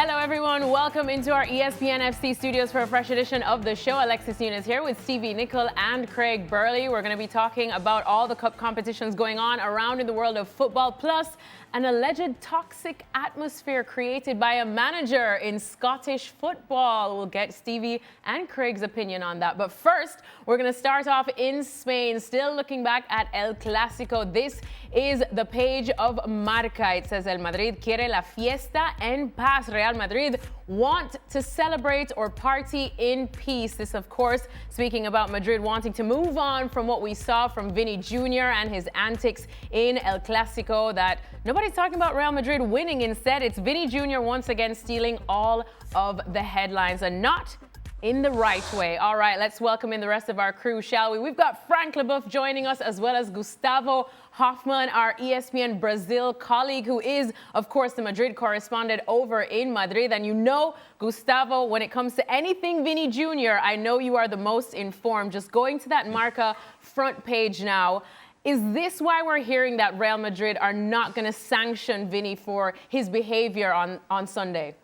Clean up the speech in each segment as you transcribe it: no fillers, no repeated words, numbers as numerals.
Hello, everyone. Welcome into our ESPN FC studios for a fresh edition of the show. Alexis Nunes here with Stevie Nicol and Craig Burley. We're going to be talking about all the cup competitions going on around in the world of football, plus an alleged toxic atmosphere created by a manager in Scottish football. We'll get Stevie and Craig's opinion on that. But first, we're going to start off in Spain, still looking back at El Clásico. This is the page of Marca. It says, El Madrid quiere la fiesta en paz. Real Madrid want to celebrate or party in peace. This, of course, speaking about Madrid wanting to move on from what we saw from Vini Jr. and his antics in El Clásico, that nobody's talking about Real Madrid winning. Instead, it's Vini Jr. once again stealing all of the headlines, and not in the right way. All right, let's welcome in the rest of our crew, shall we? We've got Frank Leboeuf joining us, as well as Gustavo Hoffman, our ESPN Brazil colleague, who is, of course, the Madrid correspondent over in Madrid. And you know, Gustavo, when it comes to anything Vini Jr., I know you are the most informed. Just going to that Marca front page now, is this why we're hearing that Real Madrid are not going to sanction Vini for his behavior on Sunday?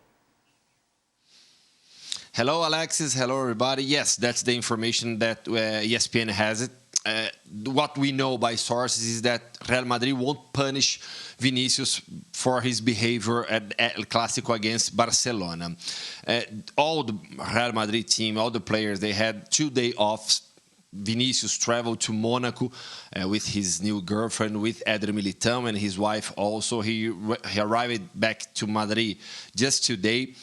Hello, Alexis. Hello, everybody. Yes, that's the information that ESPN has it. What we know by sources is that Real Madrid won't punish Vinicius for his behavior at El Clásico against Barcelona. All the Real Madrid team, all the players, they had 2 days off. Vinicius traveled to Monaco with his new girlfriend, with Eder Militão, and his wife also. He arrived back to Madrid just today.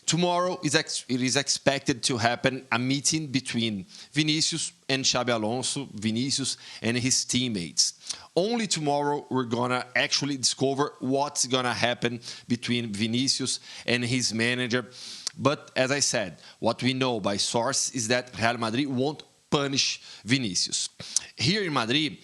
Tomorrow, it is expected to happen a meeting between Vinicius and Xabi Alonso, Vinicius and his teammates. Only tomorrow we're going to actually discover what's going to happen between Vinicius and his manager. But as I said, what we know by source is that Real Madrid won't punish Vinicius. Here in Madrid,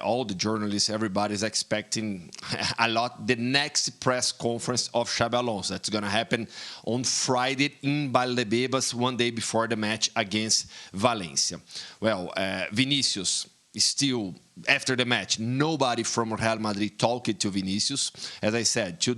all the journalists, everybody's expecting a lot the next press conference of Xabi Alonso. That's going to happen on Friday in Valdebebas, 1 day before the match against Valencia. Well, Vinicius is still, after the match, nobody from Real Madrid talked to Vinicius. As I said, 2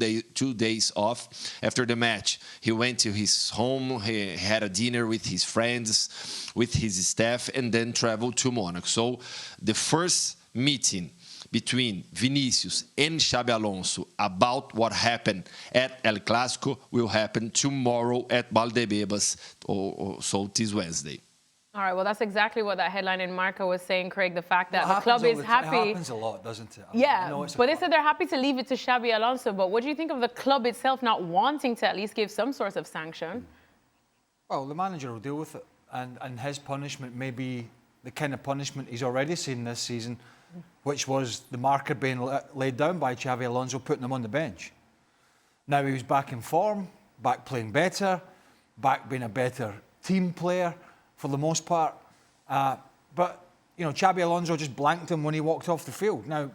days off. After the match, he went to his home, he had a dinner with his friends, with his staff, and then traveled to Monaco. So the first meeting between Vinicius and Xabi Alonso about what happened at El Clásico will happen tomorrow at Valdebebas, so this Wednesday. All right, well, that's exactly what that headline in Marca was saying, Craig, the fact that the club is happy. It happens a lot, doesn't it? Yeah, but they said they're happy to leave it to Xabi Alonso. But what do you think of the club itself not wanting to at least give some sort of sanction? Well, the manager will deal with it, and his punishment may be the kind of punishment he's already seen this season, which was the marker being laid down by Xabi Alonso, putting him on the bench. Now he was back in form, back playing better, back being a better team player for the most part. But, you know, Xabi Alonso just blanked him when he walked off the field. Now,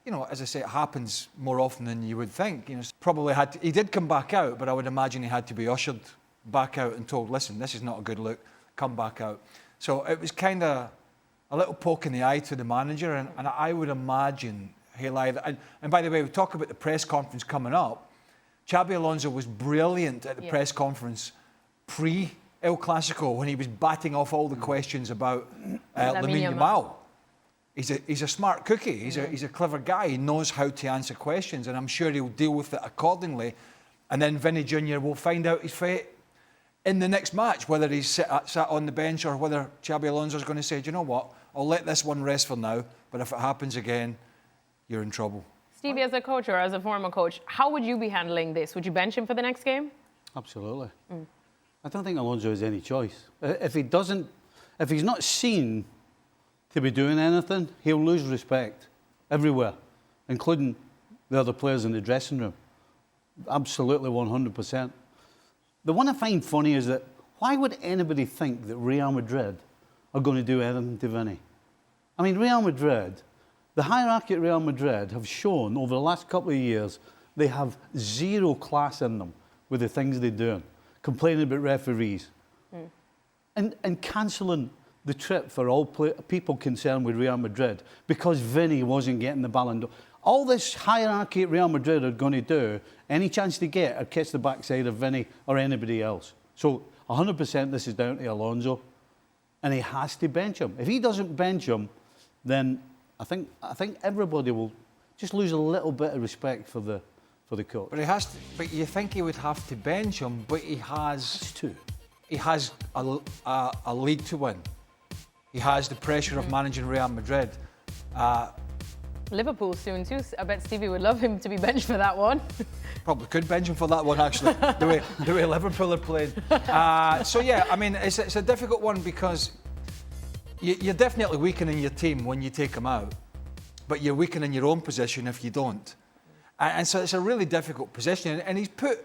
you know, as I say, it happens more often than you would think. You know, probably he did come back out, but I would imagine he had to be ushered back out and told, listen, this is not a good look, come back out. So it was kind of a little poke in the eye to the manager, and I would imagine he'll either... And by the way, we talk about the press conference coming up. Xabi Alonso was brilliant at the press conference pre-El Clásico when he was batting off all the questions about Lamine Yamal. He's a smart cookie. He's a clever guy. He knows how to answer questions, and I'm sure he'll deal with it accordingly. And then Vini Jr. will find out his fate in the next match, whether he's sat on the bench or whether Xabi Alonso's going to say, do you know what, I'll let this one rest for now, but if it happens again, you're in trouble. Stevie, as a coach or as a former coach, how would you be handling this? Would you bench him for the next game? Absolutely. I don't think Alonso has any choice. If he's not seen to be doing anything, he'll lose respect everywhere, including the other players in the dressing room. Absolutely, 100%. The one I find funny is that why would anybody think that Real Madrid are going to do anything to Vini? I mean, Real Madrid, the hierarchy at Real Madrid have shown over the last couple of years they have zero class in them with the things they're doing, complaining about referees, and cancelling the trip for all people concerned with Real Madrid because Vini wasn't getting the Ballon d'Or. All this hierarchy at Real Madrid are going to do, any chance they get, are catch the backside of Vini or anybody else. So 100% this is down to Alonso, and he has to bench him. If he doesn't bench him, then I think everybody will just lose a little bit of respect for the coach. But he has to, but you think he would have to bench him, but he has a league to win. He has the pressure of managing Real Madrid. Liverpool soon too. I bet Stevie would love him to be benched for that one. Probably could bench him for that one, actually, the way Liverpool are playing. So yeah, I mean, it's a difficult one because you're definitely weakening your team when you take him out, but you're weakening your own position if you don't. And so it's a really difficult position. And he's put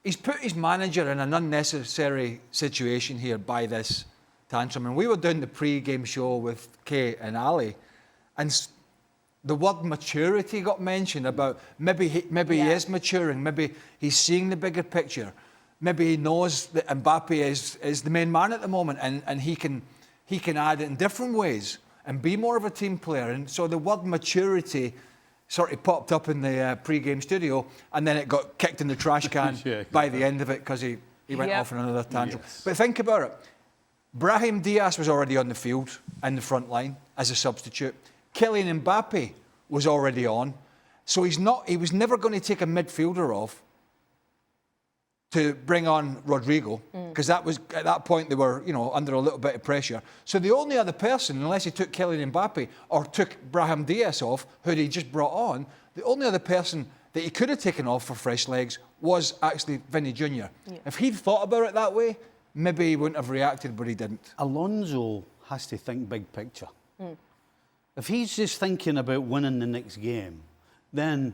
his manager in an unnecessary situation here by this tantrum. And we were doing the pre-game show with Kay and Ali, and the word maturity got mentioned about maybe he is maturing, maybe he's seeing the bigger picture, maybe he knows that Mbappe is the main man at the moment, and he can add it in different ways and be more of a team player. And so the word maturity sort of popped up in the pre-game studio, and then it got kicked in the trash can by the end of it because he went off on another tantrum. Yes. But think about it. Brahim Diaz was already on the field in the front line as a substitute. Kylian Mbappe was already on, so he was never going to take a midfielder off to bring on Rodrigo, because that was, at that point, they were, under a little bit of pressure. So the only other person, unless he took Kylian Mbappe or took Brahim Diaz off, who he just brought on, the only other person that he could have taken off for fresh legs was actually Vini Jr. Yeah. If he'd thought about it that way, maybe he wouldn't have reacted, but he didn't. Alonso has to think big picture. If he's just thinking about winning the next game, then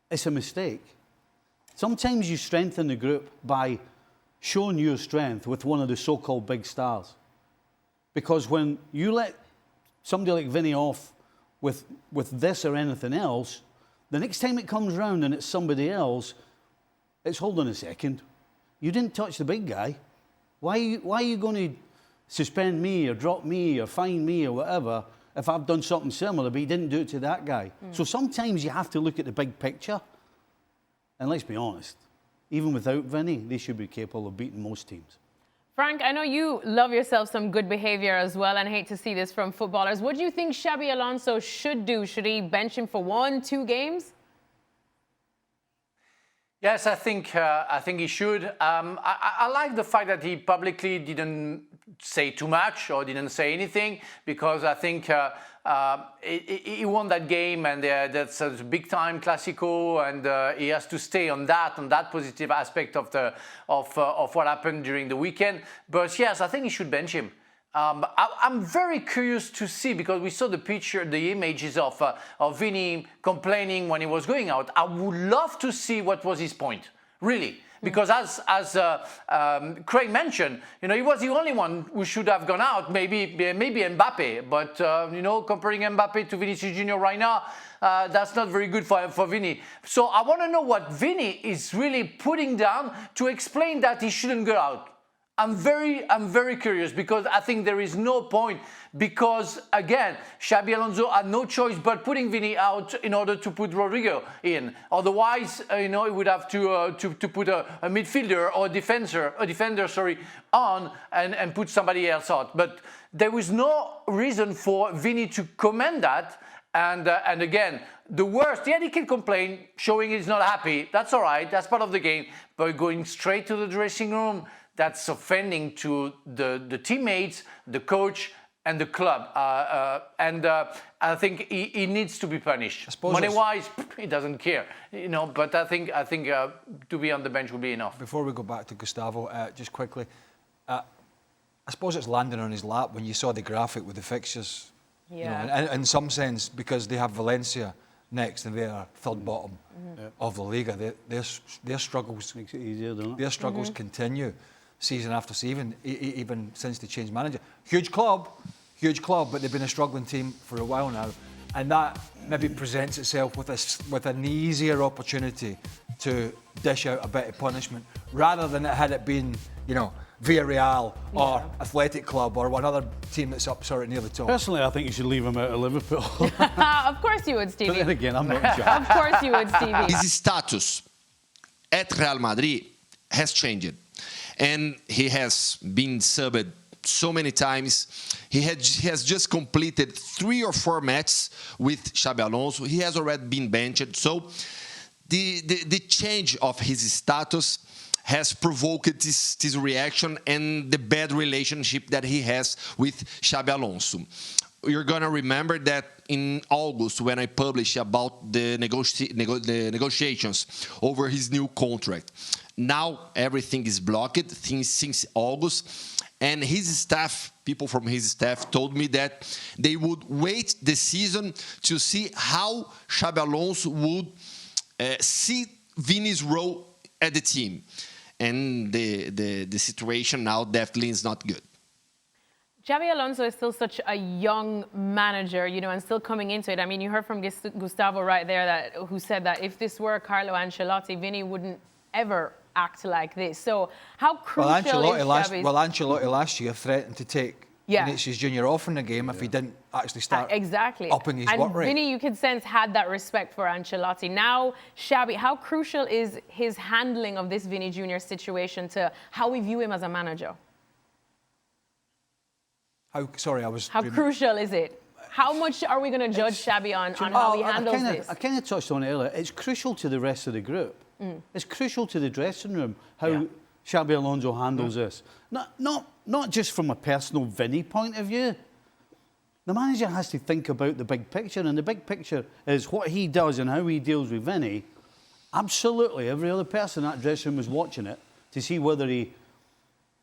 it's a mistake. Sometimes you strengthen the group by showing your strength with one of the so-called big stars. Because when you let somebody like Vini off with this or anything else, the next time it comes round and it's somebody else, it's hold on a second. You didn't touch the big guy. Why are you going to suspend me or drop me or fine me or whatever if I've done something similar, but he didn't do it to that guy? So sometimes you have to look at the big picture. And let's be honest, even without Vini, they should be capable of beating most teams. Frank, I know you love yourself some good behaviour as well, and I hate to see this from footballers. What do you think Xabi Alonso should do? Should he bench him for 1-2 games? Yes, I think he should. I like the fact that he publicly didn't say too much or didn't say anything, because I think he won that game, and that's a big time Clasico, and he has to stay on that positive aspect of what happened during the weekend. But yes, I think he should bench him. I'm very curious to see, because we saw the images of Vini complaining when he was going out. I would love to see what was his point, really. Because as Craig mentioned, he was the only one who should have gone out, maybe Mbappe. But, comparing Mbappe to Vinicius Jr. right now, that's not very good for Vini. So I want to know what Vini is really putting down to explain that he shouldn't go out. I'm very curious, because I think there is no point, because again, Xabi Alonso had no choice but putting Vini out in order to put Rodrigo in. Otherwise, he would have to put a midfielder or a defender, on and put somebody else out. But there was no reason for Vini to comment that. And again, the worst, he can complain, showing he's not happy. That's all right. That's part of the game. But going straight to the dressing room, that's offending to the teammates, the coach, and the club. And I think he needs to be punished. Money-wise, he doesn't care. But I think to be on the bench will be enough. Before we go back to Gustavo, just quickly, I suppose it's landing on his lap when you saw the graphic with the fixtures. Yeah. In some sense, because they have Valencia next, and they are third bottom of the Liga. Their struggles makes it easier, doesn't it? Their struggles continue season after season, even since they changed manager. Huge club, but they've been a struggling team for a while now, and that maybe presents itself with an easier opportunity to dish out a bit of punishment, rather than had it been, Villarreal or Athletic Club or another team that's up sort of near the top. Personally, I think you should leave him out of Liverpool. Of course you would, Stevie. But then again, I'm not in charge. Of course you would, Stevie. His status at Real Madrid has changed. And he has been subbed so many times. He has just completed 3 or 4 matches with Xabi Alonso. He has already been benched. So the change of his status has provoked this reaction and the bad relationship that he has with Xabi Alonso. You're going to remember that in August, when I published about the negotiations over his new contract. Now everything is blocked since August, and his staff, people from his staff, told me that they would wait the season to see how Xabi Alonso would see Vini's role at the team. And the situation now definitely is not good. Xabi Alonso is still such a young manager, you know, and still coming into it. I mean, you heard from Gustavo right there who said that if this were Carlo Ancelotti, Vini wouldn't ever act like this. So how crucial is Xabi's... Ancelotti last year threatened to take Vinicius Jr. off in the game if he didn't actually start upping his work rate. Vini, you could sense, had that respect for Ancelotti. Now, Xabi, how crucial is his handling of this Vini Jr. situation to how we view him as a manager? How crucial is it? How much are we going to judge Xabi on how he handles this? I kind of touched on it earlier. It's crucial to the rest of the group. It's crucial to the dressing room how Xabi Alonso handles this. Not just from a personal Vini point of view. The manager has to think about the big picture, and the big picture is what he does and how he deals with Vini. Absolutely, every other person in that dressing room is watching it to see whether he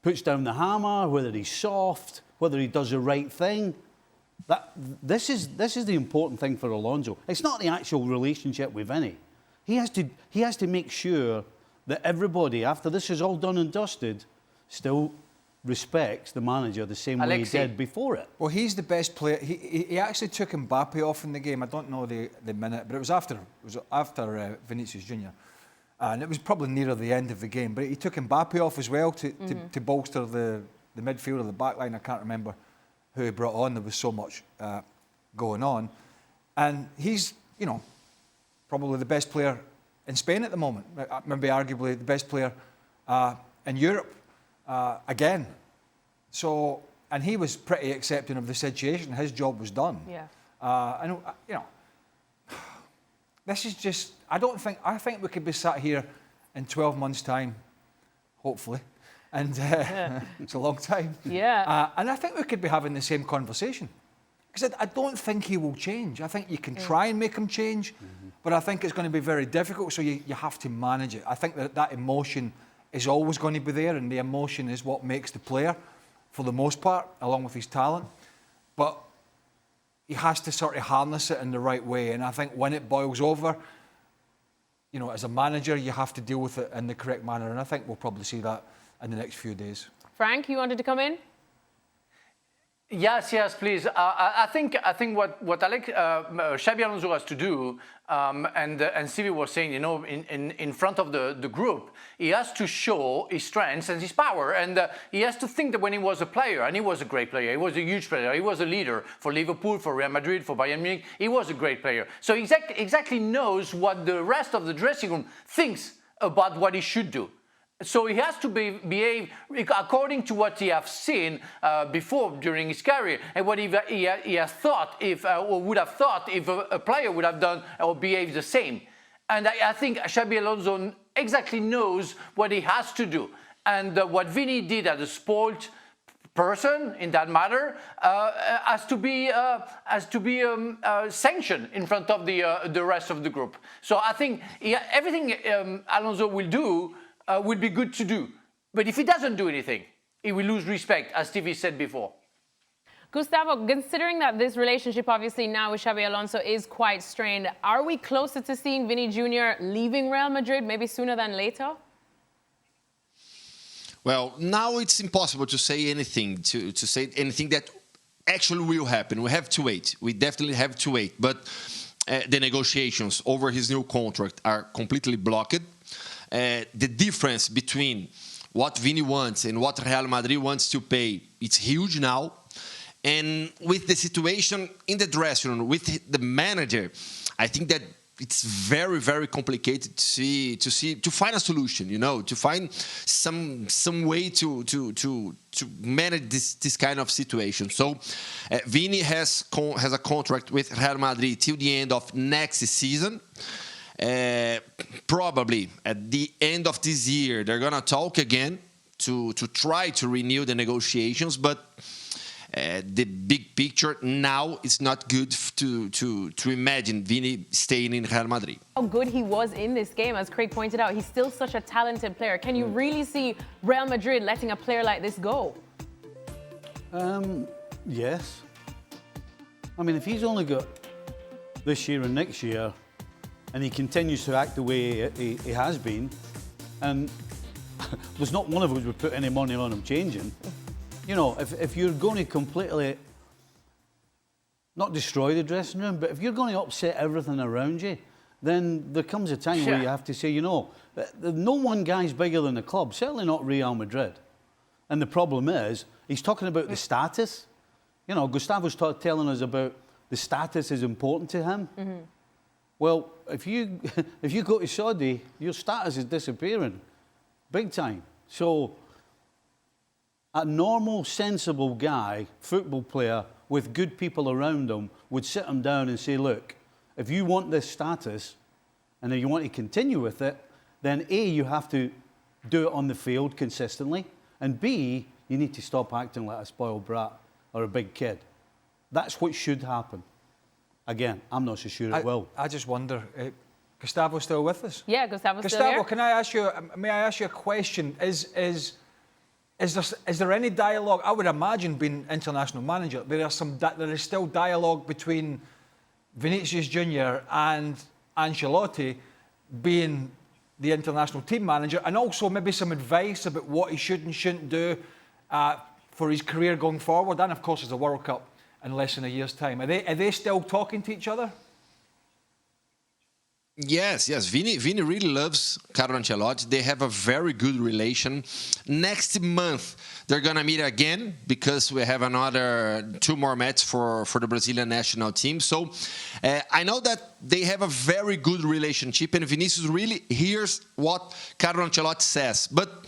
puts down the hammer, whether he's soft, whether he does the right thing. This is the important thing for Alonso. It's not the actual relationship with Vini. He has to make sure that everybody, after this is all done and dusted, still respects the manager the same way he did before it. Well, he's the best player. He actually took Mbappe off in the game. I don't know the minute, but it was after Vinicius Jr. And it was probably nearer the end of the game. But he took Mbappe off as well to bolster the midfield or the back line. I can't remember who he brought on. There was so much going on. And he's, you know, probably the best player in Spain at the moment. Maybe arguably the best player in Europe again. So, and he was pretty accepting of the situation. His job was done. Yeah. And, you know, this is just, I think we could be sat here in 12 months' time, hopefully. And it's a long time. Yeah. And I think we could be having the same conversation. Because I don't think he will change. I think you can try and make him change, but I think it's going to be very difficult, so you have to manage it. I think that emotion is always going to be there, and the emotion is what makes the player, for the most part, along with his talent. But he has to sort of harness it in the right way, and I think when it boils over, you know, as a manager, you have to deal with it in the correct manner, and I think we'll probably see that in the next few days. Frank, you wanted to come in? Yes, please. I think what Xabi Alonso has to do, and Stevie was saying, you know, in front of the group, he has to show his strengths and his power, and he has to think that when he was a player, and he was a great player, he was a huge player, he was a leader for Liverpool, for Real Madrid, for Bayern Munich, he was a great player. So he exactly knows what the rest of the dressing room thinks about what he should do. So he has to behave according to what he has seen before during his career, and what he has thought or would have thought if a player would have done or behaved the same. And I think Xabi Alonso exactly knows what he has to do, and what Vini did as a spoiled person in that matter has to be sanctioned in front of the rest of the group. So I think everything Alonso will do would be good to do. But if he doesn't do anything, he will lose respect, as Stevie said before. Gustavo, considering that this relationship obviously now with Xabi Alonso is quite strained, are we closer to seeing Vini Jr. leaving Real Madrid, maybe sooner than later? Well, now it's impossible to say anything, to say anything that actually will happen. We have to wait. We definitely have to wait. But the negotiations over his new contract are completely blocked. The difference between what Vini wants and what Real Madrid wants to pay, it's huge now. And with the situation in the dressing room, with the manager, I think that it's very, very complicated to find a solution. To find some way to manage this kind of situation. So, Vini has a contract with Real Madrid till the end of next season. Probably at the end of this year, they're gonna talk again to try to renew the negotiations, but. The big picture now is not good to imagine Vini staying in Real Madrid. How good he was in this game, as Craig pointed out. He's still such a talented player. Can you really see Real Madrid letting a player like this go? Yes. I mean, if he's only got this year and next year, and he continues to act the way he has been, and there's not one of us would put any money on him changing. If you're going to completely, not destroy the dressing room, but if you're going to upset everything around you, then there comes a time where you have to say, no one guy's bigger than the club, certainly not Real Madrid. And the problem is, he's talking about the status. Gustavo's telling us about the status is important to him. Mm-hmm. Well, if you go to Saudi, your status is disappearing, big time. So, a normal, sensible guy, football player, with good people around him, would sit him down and say, look, if you want this status and if you want to continue with it, then A, you have to do it on the field consistently, and B, you need to stop acting like a spoiled brat or a big kid. That's what should happen. Again, I'm not so sure it will. I just wonder, Gustavo's still with us? Yeah, Gustavo's still here. Gustavo, may I ask you a question? Is there any dialogue? I would imagine, being international manager, there is still dialogue between Vinicius Jr. and Ancelotti, being the international team manager, and also maybe some advice about what he should and shouldn't do for his career going forward. And of course, there's a World Cup in less than a year's time. Are they still talking to each other? Yes. Vini really loves Carlo Ancelotti. They have a very good relation. Next month, they're going to meet again because we have another 2 more matches for the Brazilian national team. So I know that they have a very good relationship, and Vinicius really hears what Carlo Ancelotti says. But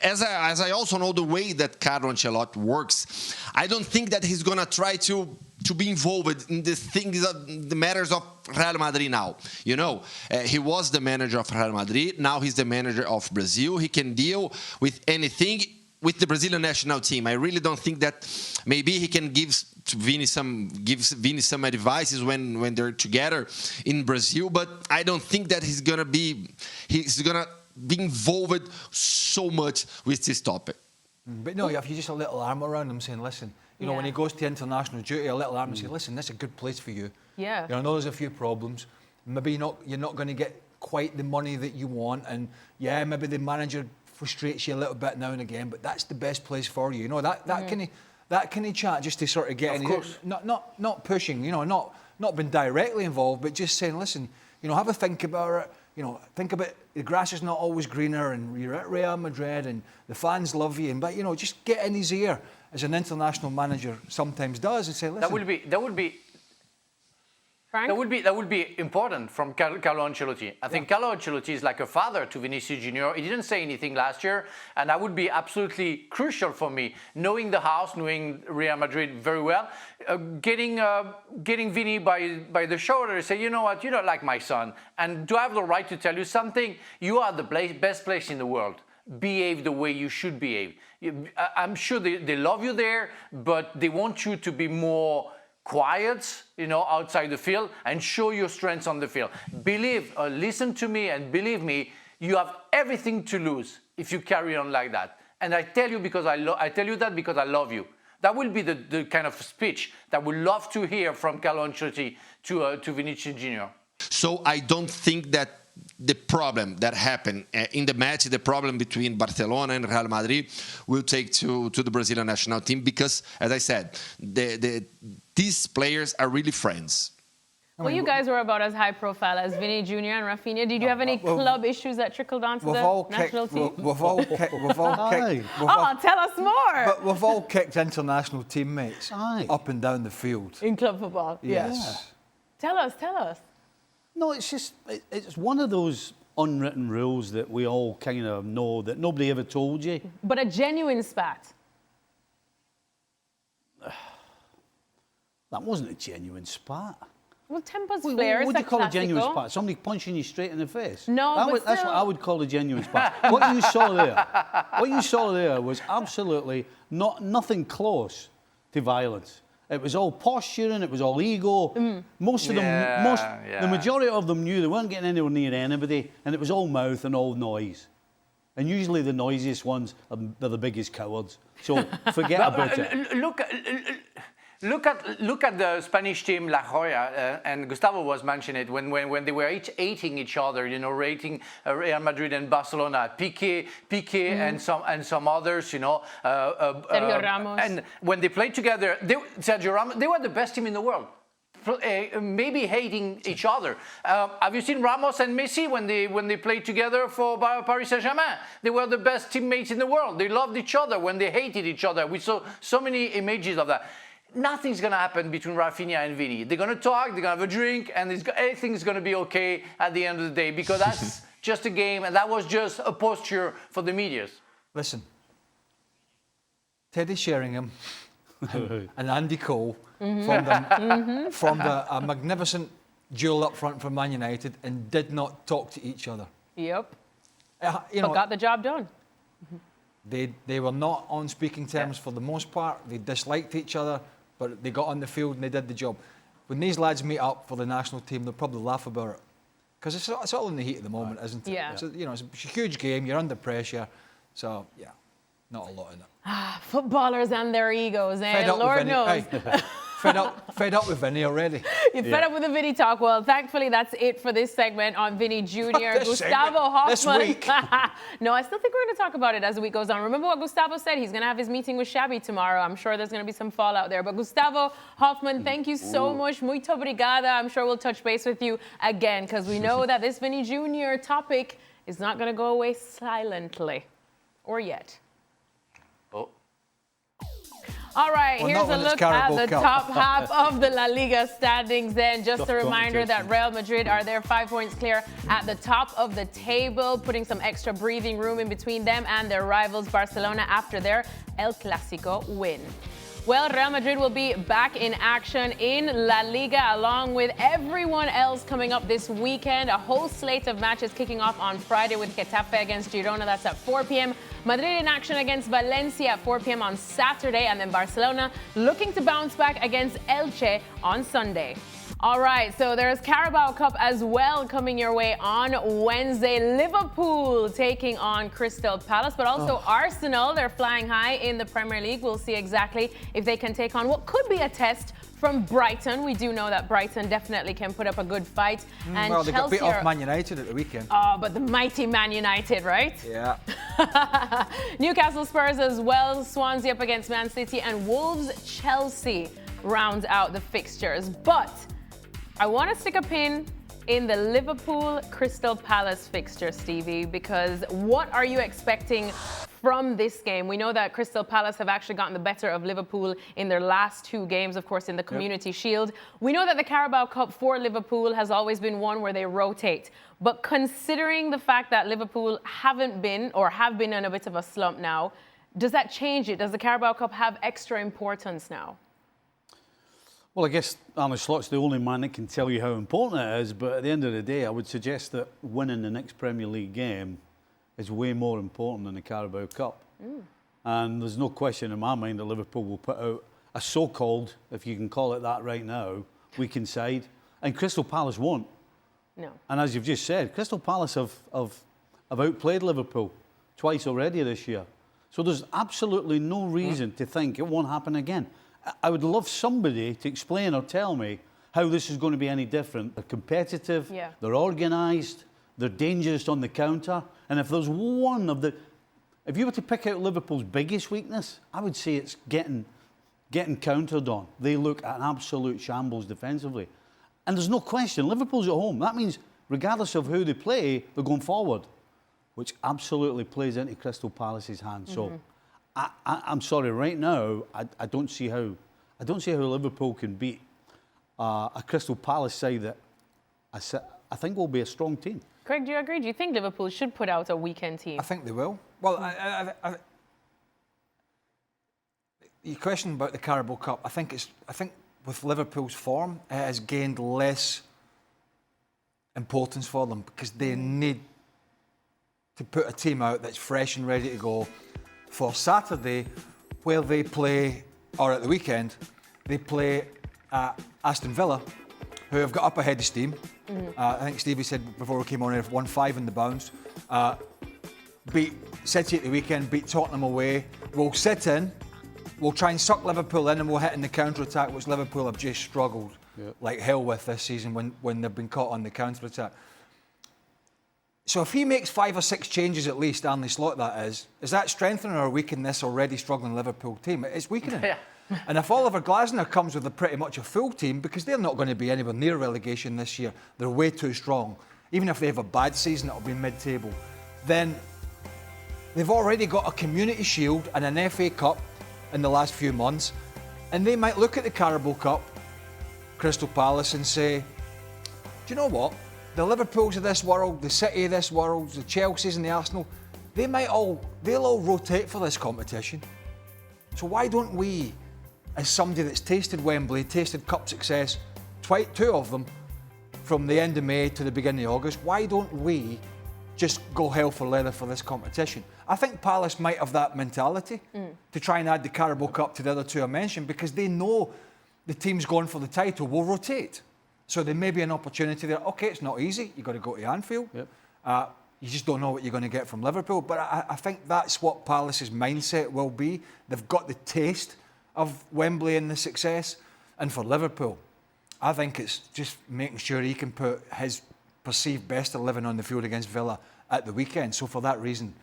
as I also know the way that Carlo Ancelotti works, I don't think that he's going to try to be involved in the matters of Real Madrid now. He was the manager of Real Madrid. Now he's the manager of Brazil. He can deal with anything with the Brazilian national team. I really don't think that maybe he can give Vini some advices when they're together in Brazil. But I don't think that he's gonna be involved so much with this topic. But no, if you just a little arm around him saying, listen, when he goes to international duty, a little arm and say, listen, this is a good place for you. Yeah. I know there's a few problems. Maybe you're not going to get quite the money that you want, and maybe the manager frustrates you a little bit now and again, but that's the best place for you. That kind of chat, just to sort of get not pushing, not being directly involved, but just saying, listen, have a think about it. Think about the grass is not always greener, and you're at Real Madrid, and the fans love you. But just get in his ear, as an international manager sometimes does, and say, listen. That would be important from Carlo Ancelotti. I think Carlo Ancelotti is like a father to Vinicius Jr. He didn't say anything last year, and that would be absolutely crucial for me, knowing the house, knowing Real Madrid very well, getting Vini by the shoulder and say, you know what, you're not like my son, and do I have the right to tell you something? You are the best place in the world. Behave the way you should behave. I'm sure they love you there, but they want you to be more quiet, outside the field, and show your strengths on the field. Listen to me and believe me, you have everything to lose if you carry on like that. And I tell you I tell you that because I love you. That will be the kind of speech that we love to hear from Carlo Ancelotti to Vinicius Jr. So I don't think that the problem that happened in the match, the problem between Barcelona and Real Madrid, will take to the Brazilian national team because, as I said, these players are really friends. Well, you guys were about as high profile as Vini Jr. and Raphinha. Did you have any club issues that trickled onto the national team? We've all kicked. Tell us more. But we've all kicked international teammates up and down the field. In club football? Yes. Yeah. Tell us. No, it's just, it's one of those unwritten rules that we all kind of know that nobody ever told you. But a genuine spat. That wasn't a genuine spat. Well, tempers flare. What do you call a genuine spat? Somebody punching you straight in the face? No, that's what I would call a genuine spat. What you saw there was absolutely nothing close to violence. It was all posturing. It was all ego. Most of them, the majority of them knew they weren't getting anywhere near anybody, and it was all mouth and all noise. And usually the noisiest ones are the biggest cowards. So forget about it. Look at the Spanish team, La Joya, and Gustavo was mentioning it when they were each hating each other, you know, rating Real Madrid and Barcelona, Piqué and some others, you know. Sergio Ramos. And when they played together, Sergio Ramos, they were the best team in the world. Maybe hating each other. Have you seen Ramos and Messi when they played together for Paris Saint-Germain? They were the best teammates in the world. They loved each other when they hated each other. We saw so many images of that. Nothing's going to happen between Raphinha and Vini. They're going to talk, they're going to have a drink, and everything's going to be okay at the end of the day, because that's just a game, and that was just a posture for the media. Listen, Teddy Sheringham and Andy Cole formed a magnificent duel up front for Man United and did not talk to each other. Yep. But got the job done. They were not on speaking terms for the most part. They disliked each other, but they got on the field and they did the job. When these lads meet up for the national team, they'll probably laugh about it. Because it's all in the heat of the moment, isn't it? Yeah. So, you know, it's a huge game, you're under pressure. So, yeah, not a lot in it. Footballers and their egos, eh? Lord knows. Hey, fed up with Vinny already. You're fed up with the Vini talk. Well, thankfully, that's it for this segment on Vini Jr. Gustavo Hoffman. This week. No, I still think we're going to talk about it as the week goes on. Remember what Gustavo said? He's going to have his meeting with Xabi tomorrow. I'm sure there's going to be some fallout there. But Gustavo Hoffman, thank you so much. Muito obrigada. I'm sure we'll touch base with you again, because we know that this Vini Jr. topic is not going to go away silently. Or yet. All right, here's a look at the top half of the La Liga standings then. Just a reminder that Real Madrid are there 5 points clear at the top of the table, putting some extra breathing room in between them and their rivals Barcelona after their El Clásico win. Well, Real Madrid will be back in action in La Liga along with everyone else coming up this weekend. A whole slate of matches kicking off on Friday with Getafe against Girona. That's at 4 p.m. Madrid in action against Valencia at 4 p.m. on Saturday. And then Barcelona looking to bounce back against Elche on Sunday. All right, so there's Carabao Cup as well coming your way on Wednesday. Liverpool taking on Crystal Palace, but also Arsenal. They're flying high in the Premier League. We'll see exactly if they can take on what could be a test from Brighton. We do know that Brighton definitely can put up a good fight. And well, they got beat off Man United at the weekend. Oh, but the mighty Man United, right? Yeah. Newcastle Spurs as well. Swansea up against Man City, and Wolves Chelsea rounds out the fixtures. But I want to stick a pin in the Liverpool-Crystal Palace fixture, Stevie, because what are you expecting from this game? We know that Crystal Palace have actually gotten the better of Liverpool in their last 2 games, of course, in the Community Shield. We know that the Carabao Cup for Liverpool has always been one where they rotate. But considering the fact that Liverpool haven't been or have been in a bit of a slump now, does that change it? Does the Carabao Cup have extra importance now? Well, I guess Arne Slot's the only man that can tell you how important it is, but at the end of the day, I would suggest that winning the next Premier League game is way more important than the Carabao Cup. And there's no question in my mind that Liverpool will put out a so-called, if you can call it that right now, weakened side, and Crystal Palace won't. No. And as you've just said, Crystal Palace have outplayed Liverpool twice already this year. So there's absolutely no reason to think it won't happen again. I would love somebody to explain or tell me how this is going to be any different. They're competitive, they're organised, they're dangerous on the counter. And if there's one of the... If you were to pick out Liverpool's biggest weakness, I would say it's getting countered on. They look at an absolute shambles defensively. And there's no question, Liverpool's at home. That means regardless of who they play, they're going forward, which absolutely plays into Crystal Palace's hands. So I'm sorry, right now, I don't see how Liverpool can beat a Crystal Palace side that I think will be a strong team. Craig, do you agree? Do you think Liverpool should put out a weekend team? I think they will. Well, your question about the Carabao Cup, I think with Liverpool's form, it has gained less importance for them because they need to put a team out that's fresh and ready to go for Saturday, where they play, or at the weekend, they play Aston Villa, who have got up ahead of steam. I think Stevie said before we came on, they've won 5 in the bounce. Beat City at the weekend, beat Tottenham away. We'll sit in, we'll try and suck Liverpool in, and we'll hit in the counter-attack, which Liverpool have just struggled like hell with this season when they've been caught on the counter-attack. So if he makes 5 or 6 changes at least, Arne Slot that is that strengthening or weakening this already struggling Liverpool team? It's weakening. Yeah. And if Oliver Glasner comes with pretty much a full team, because they're not going to be anywhere near relegation this year, they're way too strong. Even if they have a bad season, it'll be mid-table. Then they've already got a Community Shield and an FA Cup in the last few months, and they might look at the Carabao Cup, Crystal Palace, and say, do you know what? The Liverpools of this world, the City of this world, the Chelseas and the Arsenal, they'll all rotate for this competition. So why don't we, as somebody that's tasted Wembley, tasted Cup success, 2 of them, from the end of May to the beginning of August, why don't we just go hell for leather for this competition? I think Palace might have that mentality to try and add the Carabao Cup to the other 2 I mentioned, because they know the teams going for the title will rotate. So there may be an opportunity there. OK, it's not easy. You've got to go to Anfield. Yep. You just don't know what you're going to get from Liverpool. But I think that's what Palace's mindset will be. They've got the taste of Wembley and the success. And for Liverpool, I think it's just making sure he can put his perceived best 11 on the field against Villa at the weekend. So for that reason,